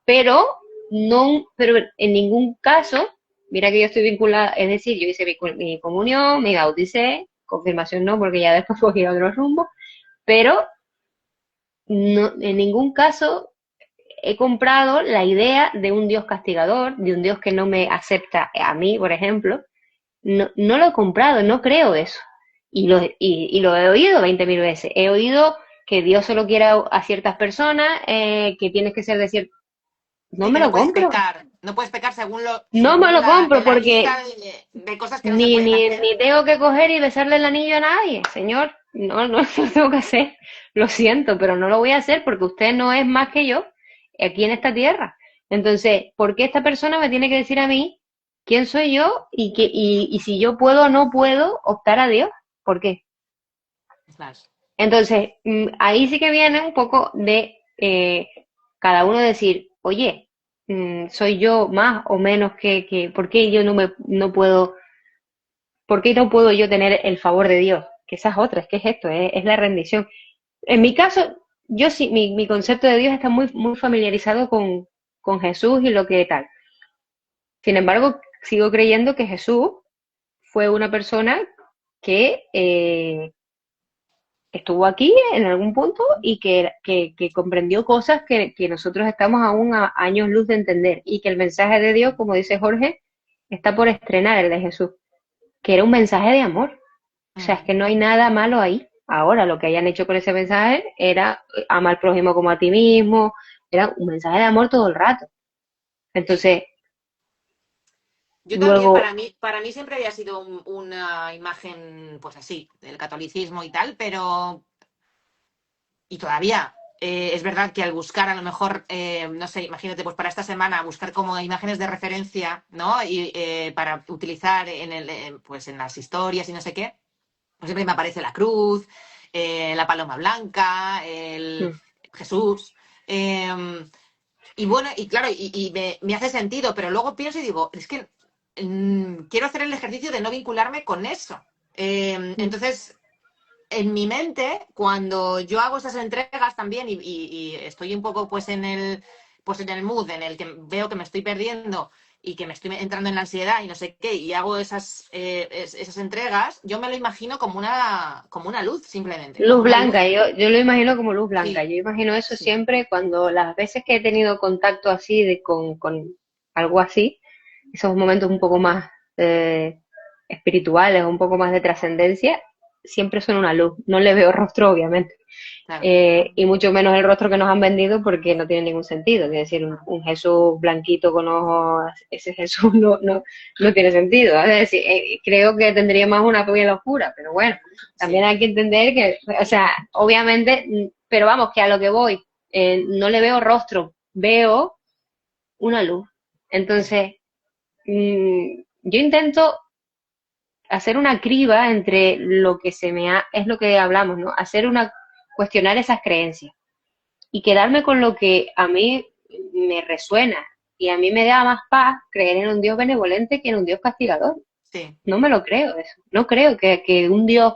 pero en ningún caso, mira que yo estoy vinculada, es decir, yo hice mi comunión, me bauticé, confirmación no, porque ya después cogí otro rumbo, pero no, en ningún caso he comprado la idea de un Dios castigador, de un Dios que no me acepta a mí, por ejemplo. No lo he comprado, no creo eso. Y lo he oído 20.000 veces. He oído que Dios solo quiere a ciertas personas, que tienes que ser de cierto. No me lo compro. No puedes pecar según lo. No me lo compro porque de cosas que no se pueden hacer. Ni tengo que coger y besarle el anillo a nadie, señor. No lo tengo que hacer. Lo siento, pero no lo voy a hacer porque usted no es más que yo aquí en esta tierra. Entonces, ¿por qué esta persona me tiene que decir a mí quién soy yo y si yo puedo o no puedo optar a Dios? ¿Por qué? Entonces, ahí sí que viene un poco de cada uno decir, oye, soy yo más o menos que ¿por qué yo no puedo, por qué no puedo yo tener el favor de Dios? Que esa es otra, es que es esto, es la rendición. En mi caso, yo sí, mi concepto de Dios está muy, muy familiarizado con Jesús y lo que tal. Sin embargo, sigo creyendo que Jesús fue una persona que estuvo aquí en algún punto y que comprendió cosas que nosotros estamos aún a años luz de entender y que el mensaje de Dios, como dice Jorge, está por estrenar el de Jesús, que era un mensaje de amor. O sea, es Mm. que no hay nada malo ahí. Ahora, lo que hayan hecho con ese mensaje era ama al prójimo como a ti mismo, era un mensaje de amor todo el rato. Sí. Entonces, Yo también, luego, para mí siempre había sido una imagen, pues así, del catolicismo y tal, pero, y todavía, es verdad que al buscar a lo mejor, no sé, imagínate, pues para esta semana, buscar como imágenes de referencia, ¿no? Y para utilizar pues en las historias y no sé qué, pues siempre me aparece la cruz, la paloma blanca, el mm, Jesús. eh, y bueno, y claro, y me hace sentido, pero luego pienso y digo, es que quiero hacer el ejercicio de no vincularme con eso. mm, Entonces, en mi mente, cuando yo hago esas entregas también y estoy un poco pues en el mood en el que veo que me estoy perdiendo y que me estoy entrando en la ansiedad y no sé qué, y hago esas entregas, yo me lo imagino como una luz, simplemente, como luz una luz. blanca, yo lo imagino como luz blanca. Sí, Yo imagino eso sí. siempre cuando las veces que he tenido contacto así con algo así, esos momentos un poco más eh, espirituales, un poco más de trascendencia, siempre son una luz. No le veo rostro, obviamente. Claro. Y mucho menos el rostro que nos han vendido porque no tiene ningún sentido. Es decir, un Jesús blanquito con ojos, ese Jesús no tiene sentido. Es decir, creo que tendría más una piel oscura, pero bueno, también Sí. hay que entender que, o sea, obviamente, pero vamos, que a lo que voy, no le veo rostro, veo una luz. Entonces, yo intento hacer una criba entre lo que es lo que hablamos, ¿no? Cuestionar esas creencias y quedarme con lo que a mí me resuena y a mí me da más paz creer en un Dios benevolente que en un Dios castigador. Sí. No me lo creo eso. No creo que un Dios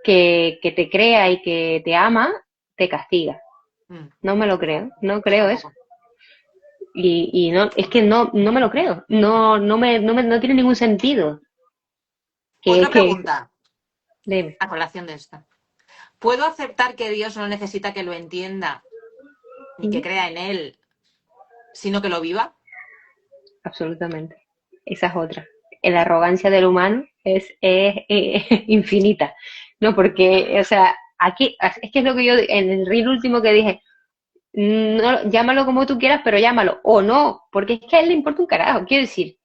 que te crea y que te ama te castiga. Mm. No me lo creo. No Yo creo eso. tampoco. Y no, es que no me lo creo. No tiene ningún sentido. Otra Que, pregunta dime. a colación de esta. ¿Puedo aceptar que Dios no necesita que lo entienda ni que Ujú. crea en él, sino que lo viva? Absolutamente. Esa es otra. La arrogancia del humano es infinita, ¿no? Porque, o sea, aquí, es que es lo que yo, en el reel último que dije, no, llámalo como tú quieras, pero llámalo, o no, porque es que a él le importa un carajo, quiero decir,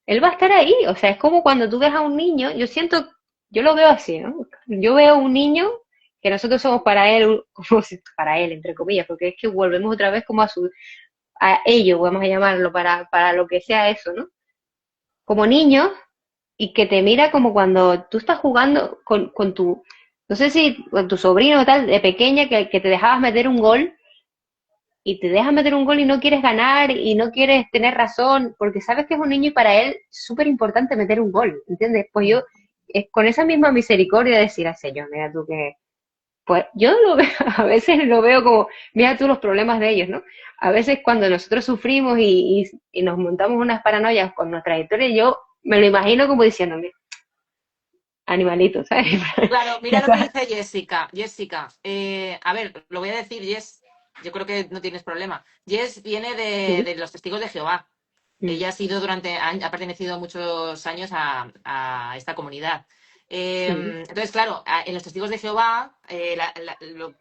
él va a estar ahí, o sea, es como cuando tú ves a un niño, yo lo veo así, ¿no? Yo veo a un niño que nosotros somos para él, como si, para él, entre comillas, porque es que volvemos otra vez como a ellos, vamos a llamarlo, para lo que sea eso, ¿no? Como niño y que te mira como cuando tú estás jugando con tu, no sé si con tu sobrino o tal, de pequeña, que te dejabas meter un gol y te dejas meter un gol y no quieres ganar y no quieres tener razón, porque sabes que es un niño y para él es súper importante meter un gol, ¿entiendes? Pues yo, con esa misma misericordia, decir, ay Señor, mira tú que, pues yo lo veo, a veces lo veo como, mira tú los problemas de ellos, ¿no? A veces cuando nosotros sufrimos y nos montamos unas paranoias con nuestra historia, yo me lo imagino como diciéndome, animalito, ¿sabes? Claro, mira lo que dice Jessica. Jessica, a ver, lo voy a decir, Jess, yo creo que no tienes problema. Jess viene Sí. de los Testigos de Jehová. Mm, Ella ha pertenecido muchos años a esta comunidad. mm, Entonces, claro, en los Testigos de Jehová,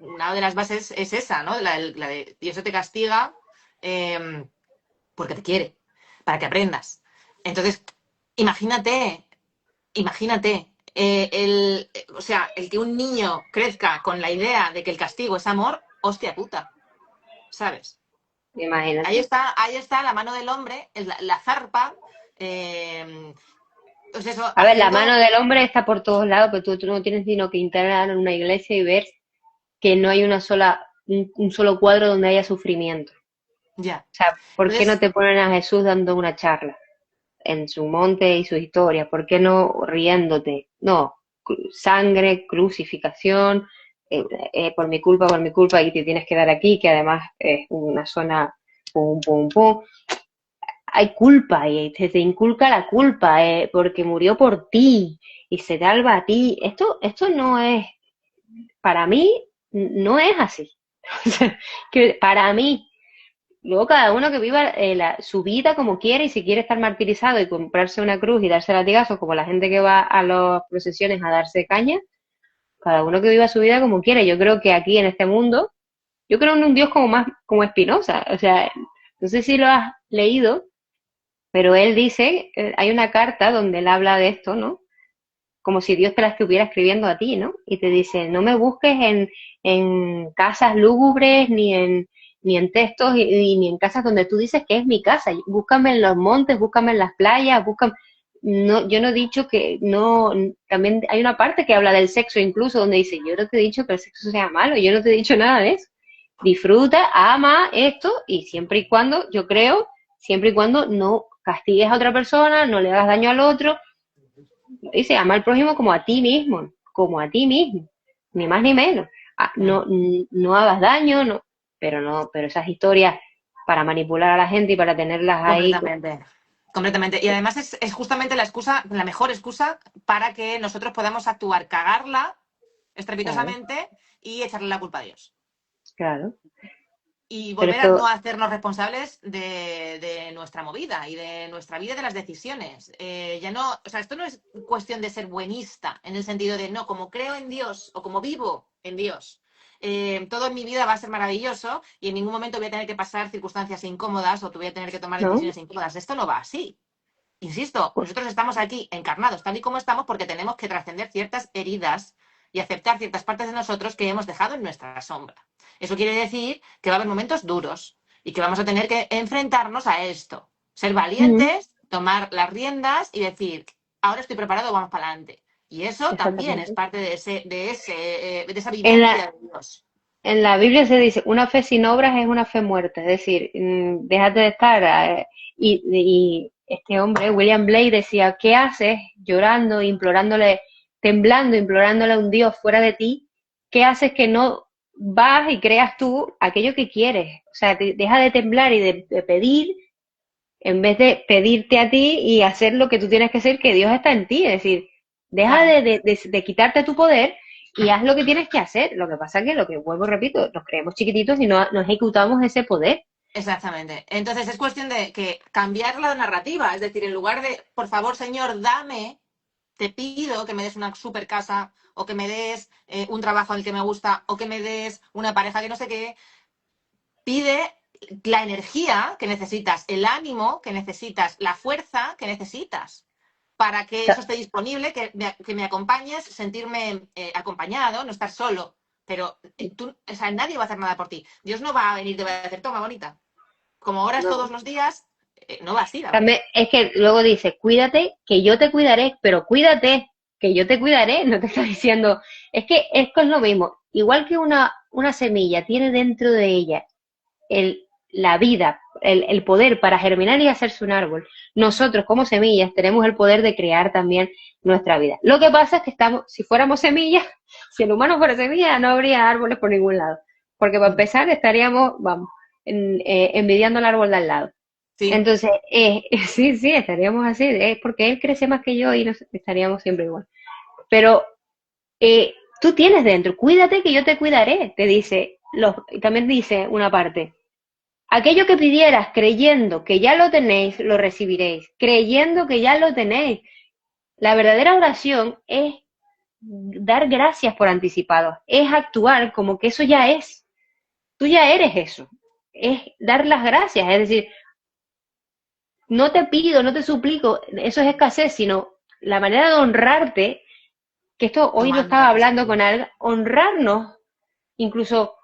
una de las bases es esa, ¿no? La de Dios te castiga eh, porque te quiere, para que aprendas. Entonces, imagínate, imagínate, o sea, el que un niño crezca con la idea de que el castigo es amor, hostia puta, ¿sabes? imagínate. Ahí está la mano del hombre, es la zarpa, eh, pues eso, A ver, la mano haciendo, del hombre está por todos lados, pero tú no tienes sino que entrar en una iglesia y ver que no hay un solo cuadro donde haya sufrimiento. ya. O sea, ¿por qué no Entonces, te ponen a Jesús dando una charla en su monte y sus historias? ¿Por qué no riéndote? No, sangre, crucificación, por mi culpa, y te tienes que dar aquí, que además es una zona pum, pum, pum. Hay culpa y te inculca la culpa, porque murió por ti y se salva a ti. Esto no es, para mí, no es así. O sea, que para mí, luego cada uno que viva su vida como quiere, y si quiere estar martirizado y comprarse una cruz y darse latigazos, como la gente que va a las procesiones a darse caña, cada uno que viva su vida como quiere. Yo creo que aquí en este mundo, yo creo en un Dios como más, como Spinoza. O sea, no sé si lo has leído, pero él dice, hay una carta donde él habla de esto, ¿no? Como si Dios te la estuviera escribiendo a ti, ¿no? Y te dice, no me busques en casas lúgubres, ni en textos, ni en casas donde tú dices que es mi casa. Búscame en los montes, búscame en las playas, búscame. No, yo no he dicho que no. También hay una parte que habla del sexo, incluso, donde dice, yo no te he dicho que el sexo sea malo, yo no te he dicho nada de eso. Disfruta, ama esto, y siempre y cuando, yo creo, siempre y cuando no castigues a otra persona, no le hagas daño al otro. Dice, ama al prójimo como a ti mismo, ni más ni menos. No, no hagas daño, no, pero esas historias para manipular a la gente y para tenerlas ahí. Completamente. Completamente. Y además es justamente la excusa, la mejor excusa para que nosotros podamos actuar, cagarla estrepitosamente y echarle la culpa a Dios. Claro. Y volver a no hacernos responsables de nuestra movida y de nuestra vida y de las decisiones. Ya no, o sea, esto no es cuestión de ser buenista, en el sentido de, no, como creo en Dios o como vivo en Dios, todo en mi vida va a ser maravilloso y en ningún momento voy a tener que pasar circunstancias incómodas o voy a tener que tomar decisiones incómodas. Esto no va así. Insisto, nosotros estamos aquí encarnados tal y como estamos porque tenemos que trascender ciertas heridas y aceptar ciertas partes de nosotros que hemos dejado en nuestra sombra. Eso quiere decir que va a haber momentos duros y que vamos a tener que enfrentarnos a esto. Ser valientes, tomar las riendas y decir, ahora estoy preparado, vamos para adelante. Y eso también es parte de esa vivencia de Dios. En la Biblia se dice, una fe sin obras es una fe muerta. Es decir, déjate de estar. Y este hombre, William Blake, decía, ¿qué haces llorando, temblando, implorándole a un Dios fuera de ti? ¿Qué haces que no vas y creas tú aquello que quieres? O sea, deja de temblar y de pedir, en vez de pedirte a ti y hacer lo que tú tienes que hacer, que Dios está en ti. Es decir, deja de quitarte tu poder y haz lo que tienes que hacer. Lo que pasa es que, vuelvo y repito, nos creemos chiquititos y no ejecutamos ese poder. Exactamente. Entonces es cuestión de que cambiar la narrativa. Es decir, en lugar de, por favor, Señor, dame, te pido que me des una super casa o que me des un trabajo en el que me gusta o que me des una pareja que no sé qué, pide la energía que necesitas, el ánimo que necesitas, la fuerza que necesitas para que eso esté disponible, que me acompañes, sentirme acompañado, no estar solo. Pero tú, o sea, nadie va a hacer nada por ti. Dios no va a venir y te va a decir, toma, bonita. Como oras todos los días, no va así. También es que luego dice, cuídate, que yo te cuidaré, pero cuídate, que yo te cuidaré. No te está diciendo, es que esto es lo mismo. Igual que una semilla tiene dentro de ella la vida, el poder para germinar y hacerse un árbol, nosotros como semillas tenemos el poder de crear también nuestra vida. Lo que pasa es que si fuéramos semillas, si el humano fuera semilla, no habría árboles por ningún lado, porque para empezar estaríamos, envidiando el árbol de al lado. Sí. Entonces, sí, estaríamos así, porque él crece más que yo y estaríamos siempre igual. Pero tú tienes dentro, cuídate que yo te cuidaré, te dice, también dice una parte, aquello que pidieras creyendo que ya lo tenéis, lo recibiréis, creyendo que ya lo tenéis. La verdadera oración es dar gracias por anticipado, es actuar como que eso ya es, tú ya eres eso, es dar las gracias, es decir, no te pido, no te suplico, eso es escasez, sino la manera de honrarte, que esto hoy lo estaba hablando con algo, honrarnos, incluso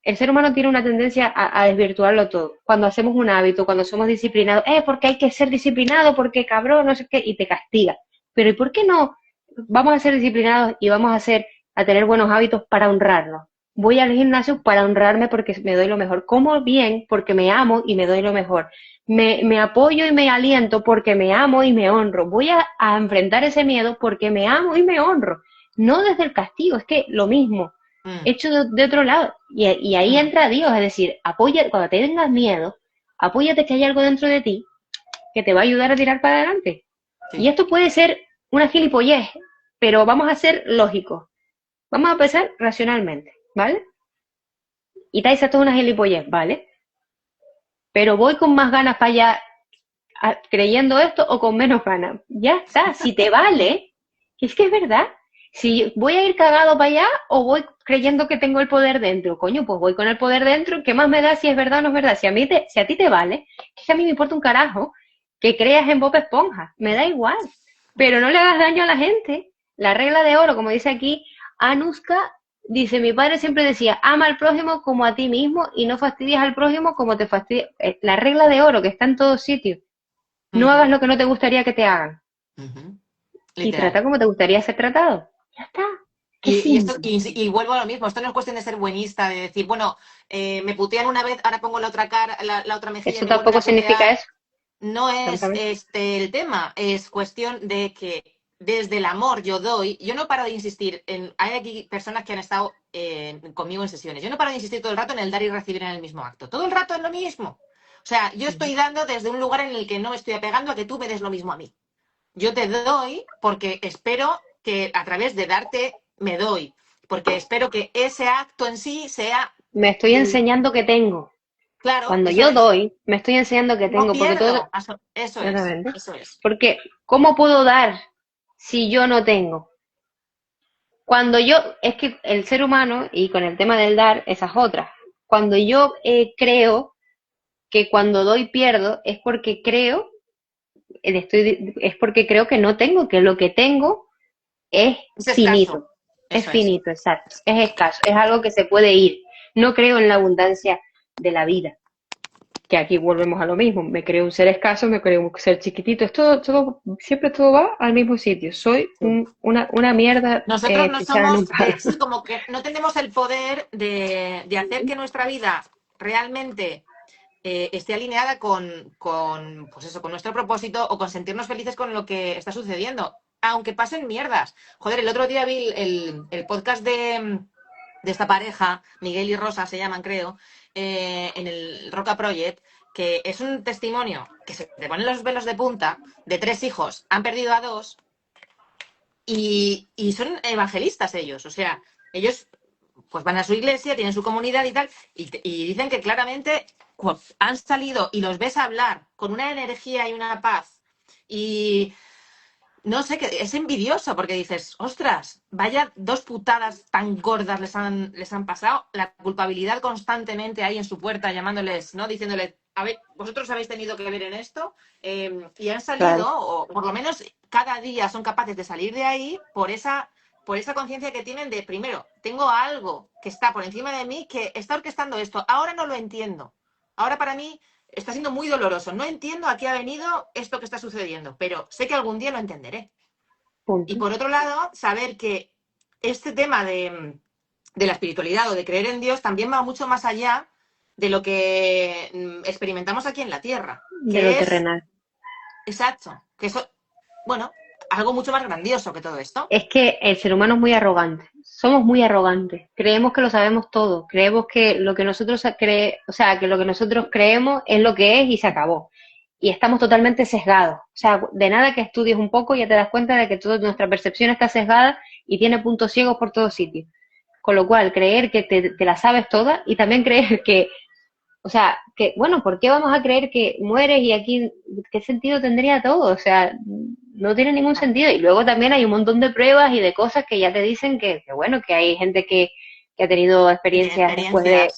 el ser humano tiene una tendencia a desvirtuarlo todo. Cuando hacemos un hábito, cuando somos disciplinados, porque hay que ser disciplinado, porque cabrón, no sé qué, y te castiga. Pero ¿y por qué no vamos a ser disciplinados y vamos a tener buenos hábitos para honrarnos? Voy al gimnasio para honrarme porque me doy lo mejor. Como bien porque me amo y me doy lo mejor. Me apoyo y me aliento porque me amo y me honro. Voy a enfrentar ese miedo porque me amo y me honro. No desde el castigo, es que lo mismo. hecho de otro lado. Y ahí entra Dios, es decir, cuando te tengas miedo, apóyate que hay algo dentro de ti que te va a ayudar a tirar para adelante. Sí. Y esto puede ser una gilipollez, pero vamos a ser lógicos. Vamos a pensar racionalmente, ¿vale? Y Taisa, esto es una gilipollez, ¿vale? Pero voy con más ganas para allá creyendo esto o con menos ganas. Ya está, si te vale, es que es verdad. Si voy a ir cagado para allá o voy creyendo que tengo el poder dentro, coño, pues voy con el poder dentro, ¿qué más me da si es verdad o no es verdad? Si a ti te vale, es que a mí me importa un carajo que creas en Bob Esponja, me da igual, pero no le hagas daño a la gente. La regla de oro, como dice aquí Anuska, dice, mi padre siempre decía, ama al prójimo como a ti mismo y no fastidies al prójimo como te fastidias. La regla de oro que está en todos sitios. No hagas lo que no te gustaría que te hagan. Y trata como te gustaría ser tratado. Ya está. Y vuelvo a lo mismo, esto no es cuestión de ser buenista, de decir, bueno, me putean una vez, ahora pongo la otra cara, la otra mejilla. Eso tampoco significa eso. No es el tema, es cuestión de que desde el amor yo no paro de insistir, hay aquí personas que han estado conmigo en sesiones, yo no paro de insistir todo el rato en el dar y recibir en el mismo acto, todo el rato es lo mismo. O sea, yo estoy dando desde un lugar en el que no me estoy apegando a que tú me des lo mismo a mí. Yo te doy porque espero que a través de darte me doy, porque espero que ese acto en sí sea... Me estoy enseñando que tengo. Claro. Cuando yo doy, me estoy enseñando que tengo. No pierdo. Porque todo... Eso es. Porque, ¿cómo puedo dar si yo no tengo? Es que el ser humano, y con el tema del dar, esas otras. Cuando yo creo que cuando doy pierdo, es porque creo que no tengo, que lo que tengo es finito. Es finito, exacto. Es escaso, es algo que se puede ir. No creo en la abundancia de la vida. Que aquí volvemos a lo mismo. Me creo un ser escaso, me creo un ser chiquitito. Siempre todo va al mismo sitio. Soy una mierda. Nosotros no somos, como que no tenemos el poder de hacer que nuestra vida realmente esté alineada con nuestro propósito o con sentirnos felices con lo que está sucediendo, aunque pasen mierdas. Joder, el otro día vi el podcast de esta pareja, Miguel y Rosa se llaman, creo, en el Roca Project, que es un testimonio que se te ponen los pelos de punta, de 3 hijos, han perdido a 2 y son evangelistas ellos, o sea, ellos pues van a su iglesia, tienen su comunidad y tal, y dicen que claramente han salido y los ves hablar con una energía y una paz y no sé, que es envidioso porque dices, ostras, vaya 2 putadas tan gordas les han pasado, la culpabilidad constantemente ahí en su puerta llamándoles, ¿no? Diciéndoles, a ver, vosotros habéis tenido que ver en esto y han salido, claro, o por lo menos cada día son capaces de salir de ahí por esa conciencia que tienen de, primero, tengo algo que está por encima de mí que está orquestando esto, ahora no lo entiendo, ahora para mí está siendo muy doloroso, no entiendo a qué ha venido esto que está sucediendo, pero sé que algún día lo entenderé. Punto. Y por otro lado, saber que este tema de la espiritualidad o de creer en Dios también va mucho más allá de lo que experimentamos aquí en la Tierra. De lo terrenal. Exacto. Que eso, bueno, algo mucho más grandioso que todo esto. Es que el ser humano es muy arrogante. Somos muy arrogantes. Creemos que lo sabemos todo. Creemos que lo que nosotros creemos es lo que es y se acabó. Y estamos totalmente sesgados. O sea, de nada que estudies un poco ya te das cuenta de que toda nuestra percepción está sesgada y tiene puntos ciegos por todos sitios. Con lo cual, creer que te la sabes toda y también creer que, o sea, que, bueno, ¿por qué vamos a creer que mueres y aquí, qué sentido tendría todo? O sea, no tiene ningún sentido. Y luego también hay un montón de pruebas y de cosas que ya te dicen que bueno, que hay gente que ha tenido experiencias después de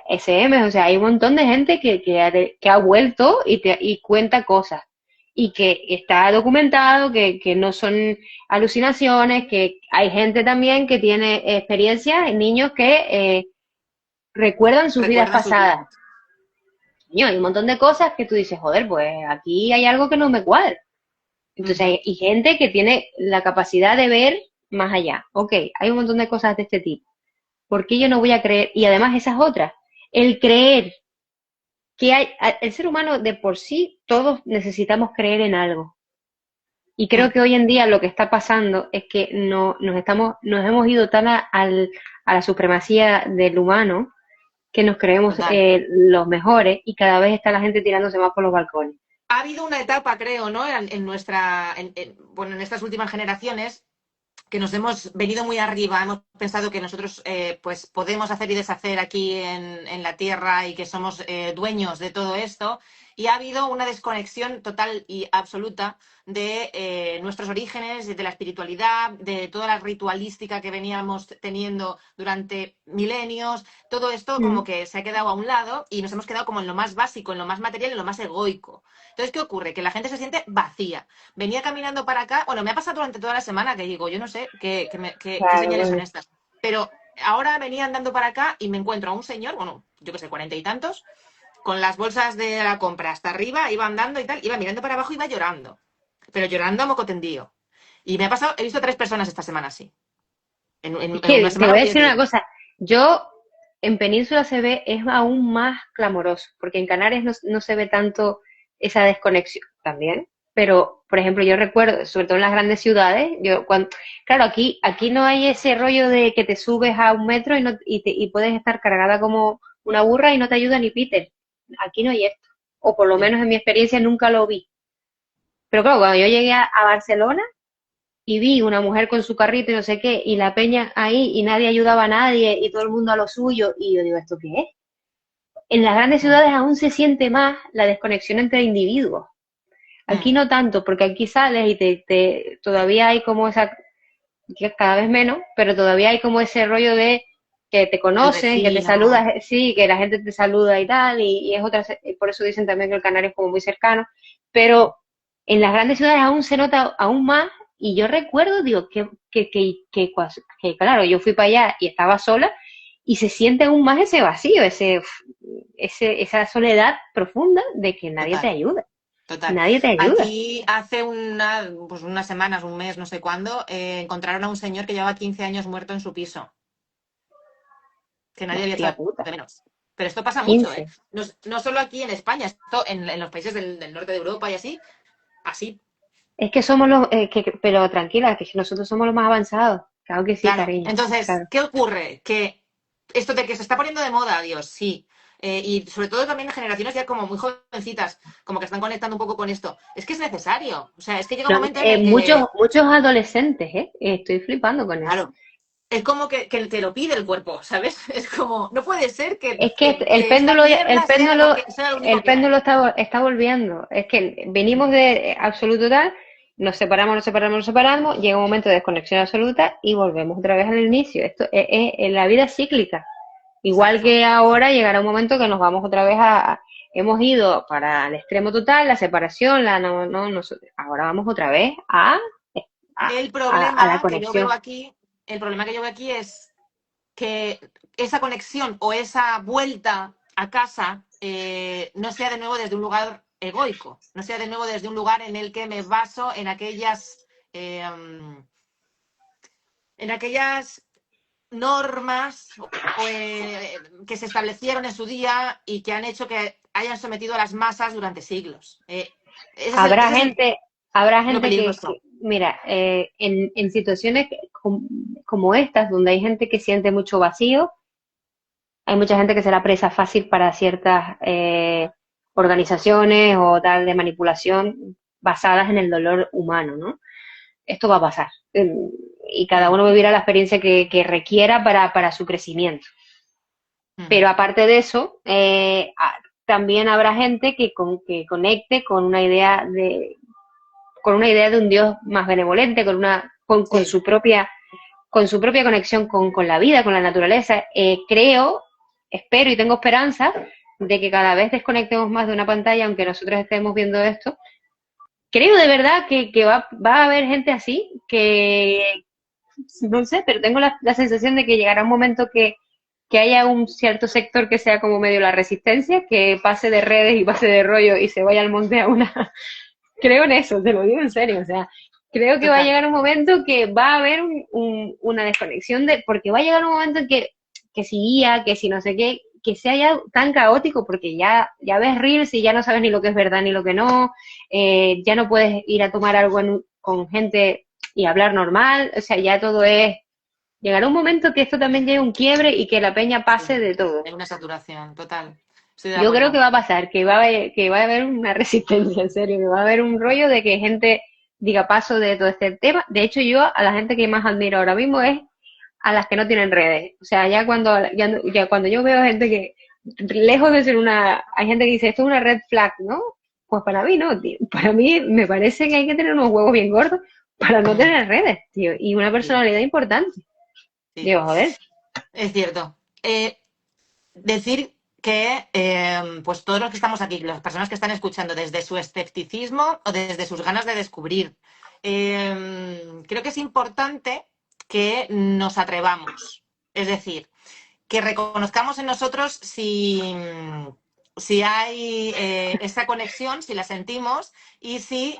SM, o sea, hay un montón de gente que ha vuelto y cuenta cosas. Y que está documentado, que no son alucinaciones, que hay gente también que tiene experiencias, niños que recuerdan sus vidas pasadas. Hay un montón de cosas que tú dices, joder, pues aquí hay algo que no me cuadra. Entonces hay gente que tiene la capacidad de ver más allá. Ok, hay un montón de cosas de este tipo. ¿Por qué yo no voy a creer? Y además esas otras. El creer que el ser humano de por sí, todos necesitamos creer en algo. Y creo que hoy en día lo que está pasando es que nos hemos ido tan a la supremacía del humano, que nos creemos Total. los mejores y cada vez está la gente tirándose más por los balcones. Ha habido una etapa, creo, ¿no? Bueno, en estas últimas generaciones, que nos hemos venido muy arriba, hemos pensado que nosotros pues podemos hacer y deshacer aquí en la Tierra y que somos dueños de todo esto, y ha habido una desconexión total y absoluta de nuestros orígenes, de la espiritualidad, de toda la ritualística que veníamos teniendo durante milenios. Todo esto como que se ha quedado a un lado y nos hemos quedado como en lo más básico, en lo más material, en lo más egoico. Entonces, ¿qué ocurre? Que la gente se siente vacía. Venía caminando para acá, bueno, me ha pasado durante toda la semana que digo, yo no sé qué Claro, señales son bueno. estas, pero ahora venía andando para acá y me encuentro a un señor, bueno, yo qué sé, 40 y tantos, con las bolsas de la compra hasta arriba, iba andando y tal, iba mirando para abajo, iba llorando, pero llorando a moco tendido. Y me ha pasado, he visto 3 personas esta semana así, Es en una que te semana voy o a 10 decir una días. cosa, yo en Península se ve, es aún más clamoroso, porque en Canarias no se ve tanto esa desconexión también, pero por ejemplo yo recuerdo, sobre todo en las grandes ciudades, claro, aquí no hay ese rollo de que te subes a un metro y puedes estar cargada como una burra y no te ayuda ni Peter, aquí no hay esto, o por lo Ya. menos en mi experiencia nunca lo vi, pero claro, cuando yo llegué a Barcelona, y vi una mujer con su carrito y no sé qué, y la peña ahí y nadie ayudaba a nadie y todo el mundo a lo suyo, y yo digo, ¿esto qué es? En las grandes Mm, ciudades aún se siente más la desconexión entre individuos. Aquí mm, no tanto, porque aquí sales y todavía hay como esa, que cada vez menos, pero todavía hay como ese rollo de que te el conocen, que te vecino. saludas, sí, que la gente te saluda y tal, y es otra, por eso dicen también que el canario es como muy cercano, pero en las grandes ciudades aún se nota aún más, y yo recuerdo, digo, que claro, yo fui para allá y estaba sola, y se siente aún más ese vacío, esa soledad profunda de que nadie te Total. ayuda, Total. nadie te ayuda. Aquí hace pues unas semanas, un mes, no sé cuándo, encontraron a un señor que llevaba 15 años muerto en su piso, que nadie había Hostia echado puta, de menos. Pero esto pasa mucho, ¿eh? 15. No, no solo aquí en España, esto en los países del norte de Europa y así, así. Es que somos los, pero tranquila, que nosotros somos los más avanzados. Claro que sí, Claro. cariño. Entonces, Claro. ¿qué ocurre? Que esto de que se está poniendo de moda, Dios, sí. Y sobre todo también en generaciones ya como muy jovencitas, como que están conectando un poco con esto. Es que es necesario. O sea, es que llega un momento en el que, Muchos adolescentes, ¿eh? Estoy flipando con eso. claro, es como que te lo pide el cuerpo, ¿sabes? Es como, no puede ser Es que que esta mierda sea lo único el que péndulo hay. está volviendo. Es que venimos de absoluto tal, nos separamos, llega un momento de desconexión absoluta y volvemos otra vez al inicio. Esto es la vida es cíclica. Igual Exacto, que ahora llegará un momento que nos vamos otra vez hemos ido para el extremo total, la separación, ahora vamos otra vez El a la problema que yo veo conexión. aquí, el problema que yo veo aquí es que esa conexión o esa vuelta a casa no sea de nuevo desde un lugar egoico, no sea de nuevo desde un lugar en el que me baso eh, en aquellas normas que se establecieron en su día y que han hecho que hayan sometido a las masas durante siglos. Habrá Ese es gente, habrá lo gente peligroso. mira, en situaciones como estas, donde hay gente que siente mucho vacío, hay mucha gente que será presa fácil para ciertas organizaciones o tal de manipulación basadas en el dolor humano, ¿no? Esto va a pasar. Y cada Mm, uno vivirá la experiencia que requiera para su crecimiento. mm. Pero aparte de eso, también habrá gente que conecte con una idea de un Dios más benevolente, Sí, con su propia conexión con la vida, con la naturaleza. Creo, espero y tengo esperanza de que cada vez desconectemos más de una pantalla, aunque nosotros estemos viendo esto. Creo de verdad que va a haber gente así, que no sé, pero tengo la sensación de que llegará un momento que haya un cierto sector que sea como medio la resistencia, que pase de redes y pase de rollo y se vaya al monte a una, creo en eso, te lo digo en serio, o sea, creo que va a total. llegar un momento que va a haber una desconexión porque va a llegar un momento en que si guía, que si no sé qué, que sea ya tan caótico porque ya ves Reels y ya no sabes ni lo que es verdad ni lo que no, ya no puedes ir a tomar algo con gente y hablar normal, o sea, llegará un momento que esto también llegue a un quiebre y que la peña pase de todo. Hay una saturación total. Estoy de Yo creo acuerdo. que va a pasar, que va a haber una resistencia, en serio, que va a haber un rollo de que gente diga paso de todo este tema. De hecho, yo a la gente que más admiro ahora mismo es a las que no tienen redes. O sea, ya cuando yo veo gente que, lejos de ser hay gente que dice, esto es una red flag, ¿no? Pues para mí no, tío. Para mí me parece que hay que tener unos huevos bien gordos para no tener redes, tío. Y una personalidad importante. Sí. Digo, joder. Es cierto. Decir que pues todos los que estamos aquí, las personas que están escuchando desde su escepticismo o desde sus ganas de descubrir, creo que es importante que nos atrevamos. Es decir, que reconozcamos en nosotros si hay esa conexión, si la sentimos y si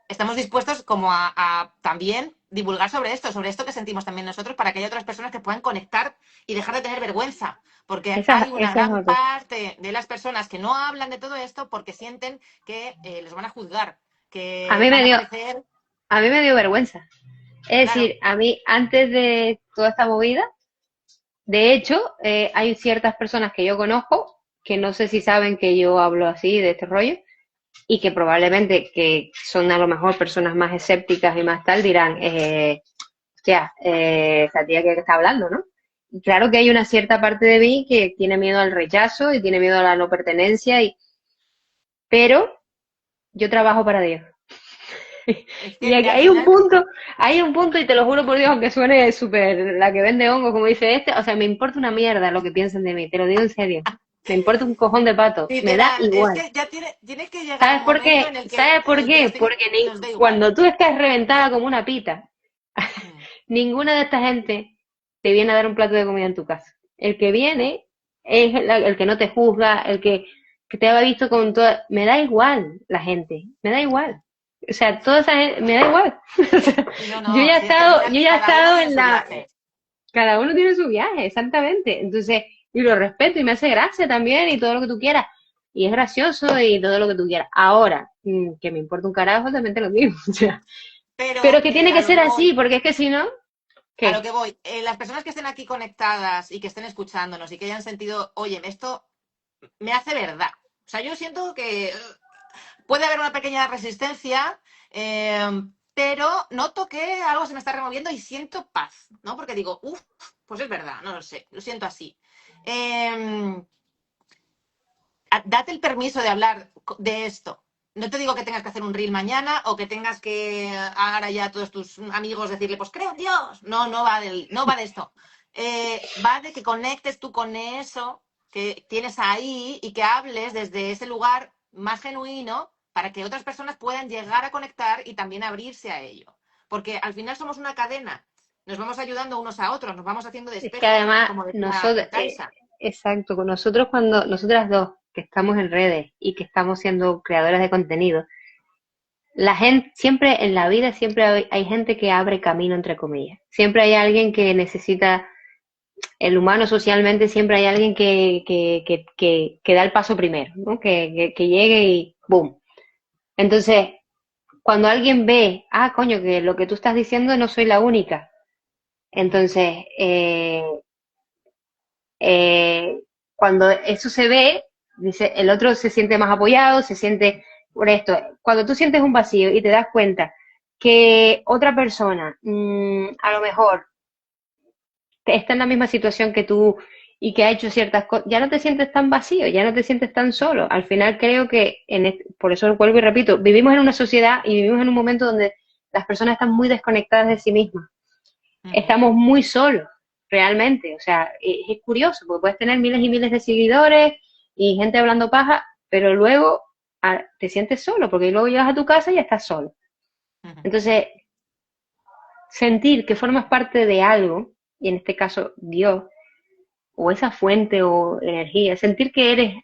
estamos dispuestos como a también divulgar sobre esto que sentimos también nosotros para que haya otras personas que puedan conectar y dejar de tener vergüenza. Porque hay una gran parte de las personas que no hablan de todo esto porque sienten que les van a juzgar, que A mí van a parecer... A mí me dio vergüenza. Es Claro. decir, a mí, antes de toda esta movida, de hecho, hay ciertas personas que yo conozco que no sé si saben que yo hablo así de este rollo y que probablemente que son a lo mejor personas más escépticas y más tal dirán, hostia, esta tía que está hablando, ¿no? Y claro que hay una cierta parte de mí que tiene miedo al rechazo y tiene miedo a la no pertenencia, pero yo trabajo para Dios. Es que Y aquí al hay un final... punto, y te lo juro por Dios, aunque suene súper la que vende hongos, como dice este, o sea, me importa una mierda lo que piensen de mí, te lo digo en serio. Me importa un cojón de pato, me da Literal, es igual. que ya tienes que llegar a ¿Sabes un por momento qué? en el que ¿Sabes por qué? Porque nos da igual. cuando tú estás reventada como una pita, ninguna de esta gente te viene a dar un plato de comida en tu casa. El que viene es el que no te juzga, que te ha visto con toda... Me da igual la gente, me da igual. O sea, toda esa gente, me da igual. No, Yo ya si es que al yo ya he final cada estado uno tiene en su la... viaje. Cada uno tiene su viaje, exactamente. Entonces, y lo respeto y me hace gracia también y todo lo que tú quieras. Y es gracioso y todo lo que tú quieras. Ahora, que me importa un carajo, también te lo digo. O sea, pero que tiene A que lo ser que así, voy, porque es que si no, a lo ¿qué? que voy, las personas que estén aquí conectadas y que estén escuchándonos y que hayan sentido, oye, esto me hace verdad. O sea, yo siento que puede haber una pequeña resistencia, pero noto que algo se me está removiendo y siento paz, ¿no? Porque digo, uff, pues es verdad, no lo sé, lo siento así. Date el permiso de hablar de esto. No te digo que tengas que hacer un reel mañana o que tengas que ahora ya a todos tus amigos decirle, pues creo en Dios. No va de esto. Va de que conectes tú con eso que tienes ahí y que hables desde ese lugar más genuino para que otras personas puedan llegar a conectar y también abrirse a ello. Porque al final somos una cadena. Nos vamos ayudando unos a otros, nos vamos haciendo de Es que espejo, además, como decía Taisa. exacto, con nosotras dos, que estamos en redes y que estamos siendo creadoras de contenido, la gente, siempre en la vida, siempre hay gente que abre camino, entre comillas. Siempre hay alguien que necesita, el humano socialmente, siempre hay alguien que da el paso primero, ¿no? Que llegue y ¡boom! Entonces, cuando alguien ve, coño, que lo que tú estás diciendo no soy la única. Entonces, cuando eso se ve, dice, el otro se siente más apoyado, se siente por esto. Cuando tú sientes un vacío y te das cuenta que otra persona, a lo mejor, está en la misma situación que tú y que ha hecho ciertas cosas, ya no te sientes tan vacío, ya no te sientes tan solo. Al final creo que, por eso vuelvo y repito, vivimos en una sociedad y vivimos en un momento donde las personas están muy desconectadas de sí mismas. Estamos muy solos, realmente. O sea, es curioso, porque puedes tener miles y miles de seguidores y gente hablando paja, pero luego te sientes solo, porque luego llegas a tu casa y ya estás solo. Entonces, sentir que formas parte de algo, y en este caso Dios, o esa fuente o energía, sentir que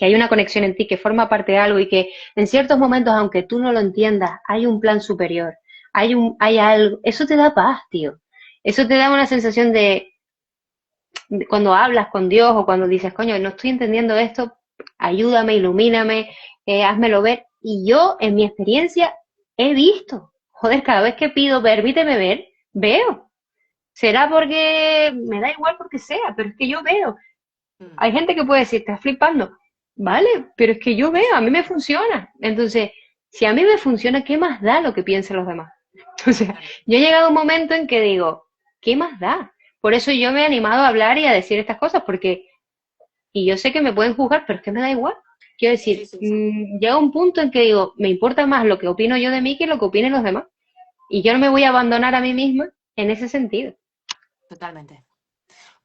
hay una conexión en ti, que forma parte de algo y que en ciertos momentos, aunque tú no lo entiendas, hay un plan superior, hay algo, eso te da paz, tío. Eso te da una sensación de cuando hablas con Dios o cuando dices, coño, no estoy entendiendo esto, ayúdame, ilumíname, házmelo ver. Y yo, en mi experiencia, he visto, joder, cada vez que pido, permíteme ver, veo. será porque me da igual porque sea, pero es que yo veo. Hay gente que puede decir, estás flipando. Vale, pero es que yo veo, a mí me funciona. Entonces, si a mí me funciona, ¿qué más da lo que piensen los demás? O sea, yo he llegado a un momento en que digo, ¿qué más da? Por eso yo me he animado a hablar y a decir estas cosas, porque, y yo sé que me pueden juzgar, pero es que me da igual. Quiero decir, Sí, sí, sí. llega un punto en que digo, me importa más lo que opino yo de mí que lo que opinen los demás. Y yo no me voy a abandonar a mí misma en ese sentido. Totalmente.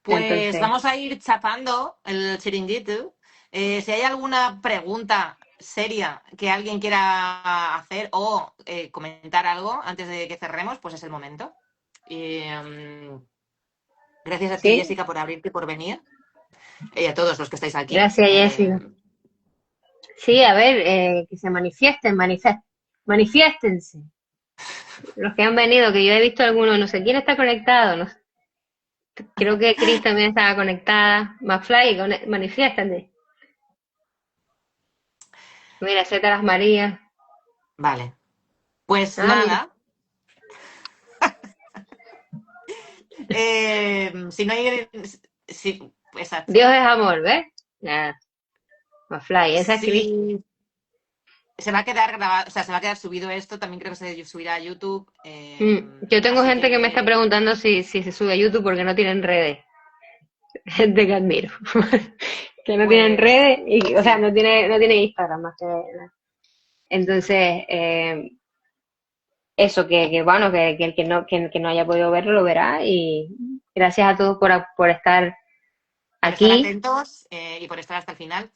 Pues Entonces, vamos a ir chapando el chiringuito. Si hay alguna pregunta seria que alguien quiera hacer o comentar algo antes de que cerremos, pues es el momento. Y, gracias a ti, sí, Jessica, por abrirte, por venir. Y a todos los que estáis aquí. gracias, Jessica. Sí, a ver, que se manifiéstense. Los que han venido, que yo he visto algunos, no sé quién está conectado, no sé. Creo que Cris también estaba conectada. McFly, manifiéstate. Mira, Z las Marías. Vale. Pues Ah, mira. nada. Si no hay. Sí, exacto. Dios es amor, ¿ves? Nada, McFly, esa es Cris. Sí, se va a quedar grabado, o sea, se va a quedar subido esto, también creo que se subirá a YouTube. Yo tengo Así gente que me está que, preguntando si se sube a YouTube porque no tienen redes. Gente que admiro. Que no tienen pues, redes, y, o sea, sí, no tiene Instagram más que. Entonces, eso, bueno, que el que no haya podido verlo lo verá. Y gracias a todos por estar por estar aquí, atentos y por estar hasta el final.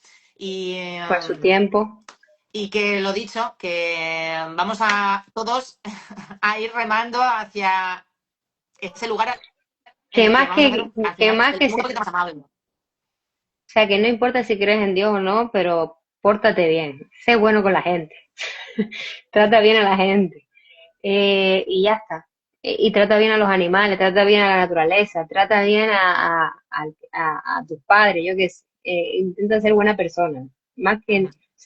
por su tiempo. Y que lo dicho, que vamos a todos a ir remando hacia ese lugar en Que el que más vamos a hacer al que final más el que mundo un sea, poquito más amable. o sea, que no importa si crees en Dios o no, pero pórtate bien, sé bueno con la gente, trata bien a la gente, y ya está. Y trata bien a los animales, trata bien a la naturaleza, trata bien a tus padres, yo que sé, intenta ser buena persona, o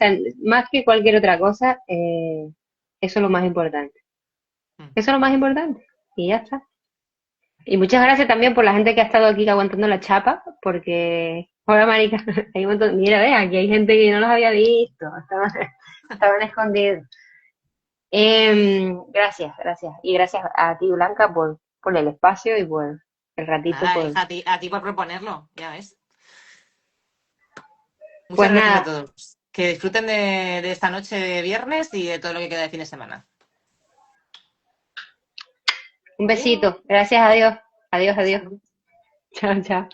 sea, más que cualquier otra cosa, eso es lo más importante. Eso es lo más importante, y ya está. Y muchas gracias también por la gente que ha estado aquí aguantando la chapa, porque, hola marica, hay un montón, mira, ve, aquí hay gente que no los había visto, estaban escondidos. Gracias, gracias. Y gracias a ti, Blanca, por el espacio y por el ratito, Nada, hija, a ti por proponerlo, ya ves. Muchas pues gracias a nada, todos. Que disfruten de esta noche de viernes y de todo lo que queda de fin de semana. un besito, gracias a Dios, adiós, adiós, Salud. chao, chao.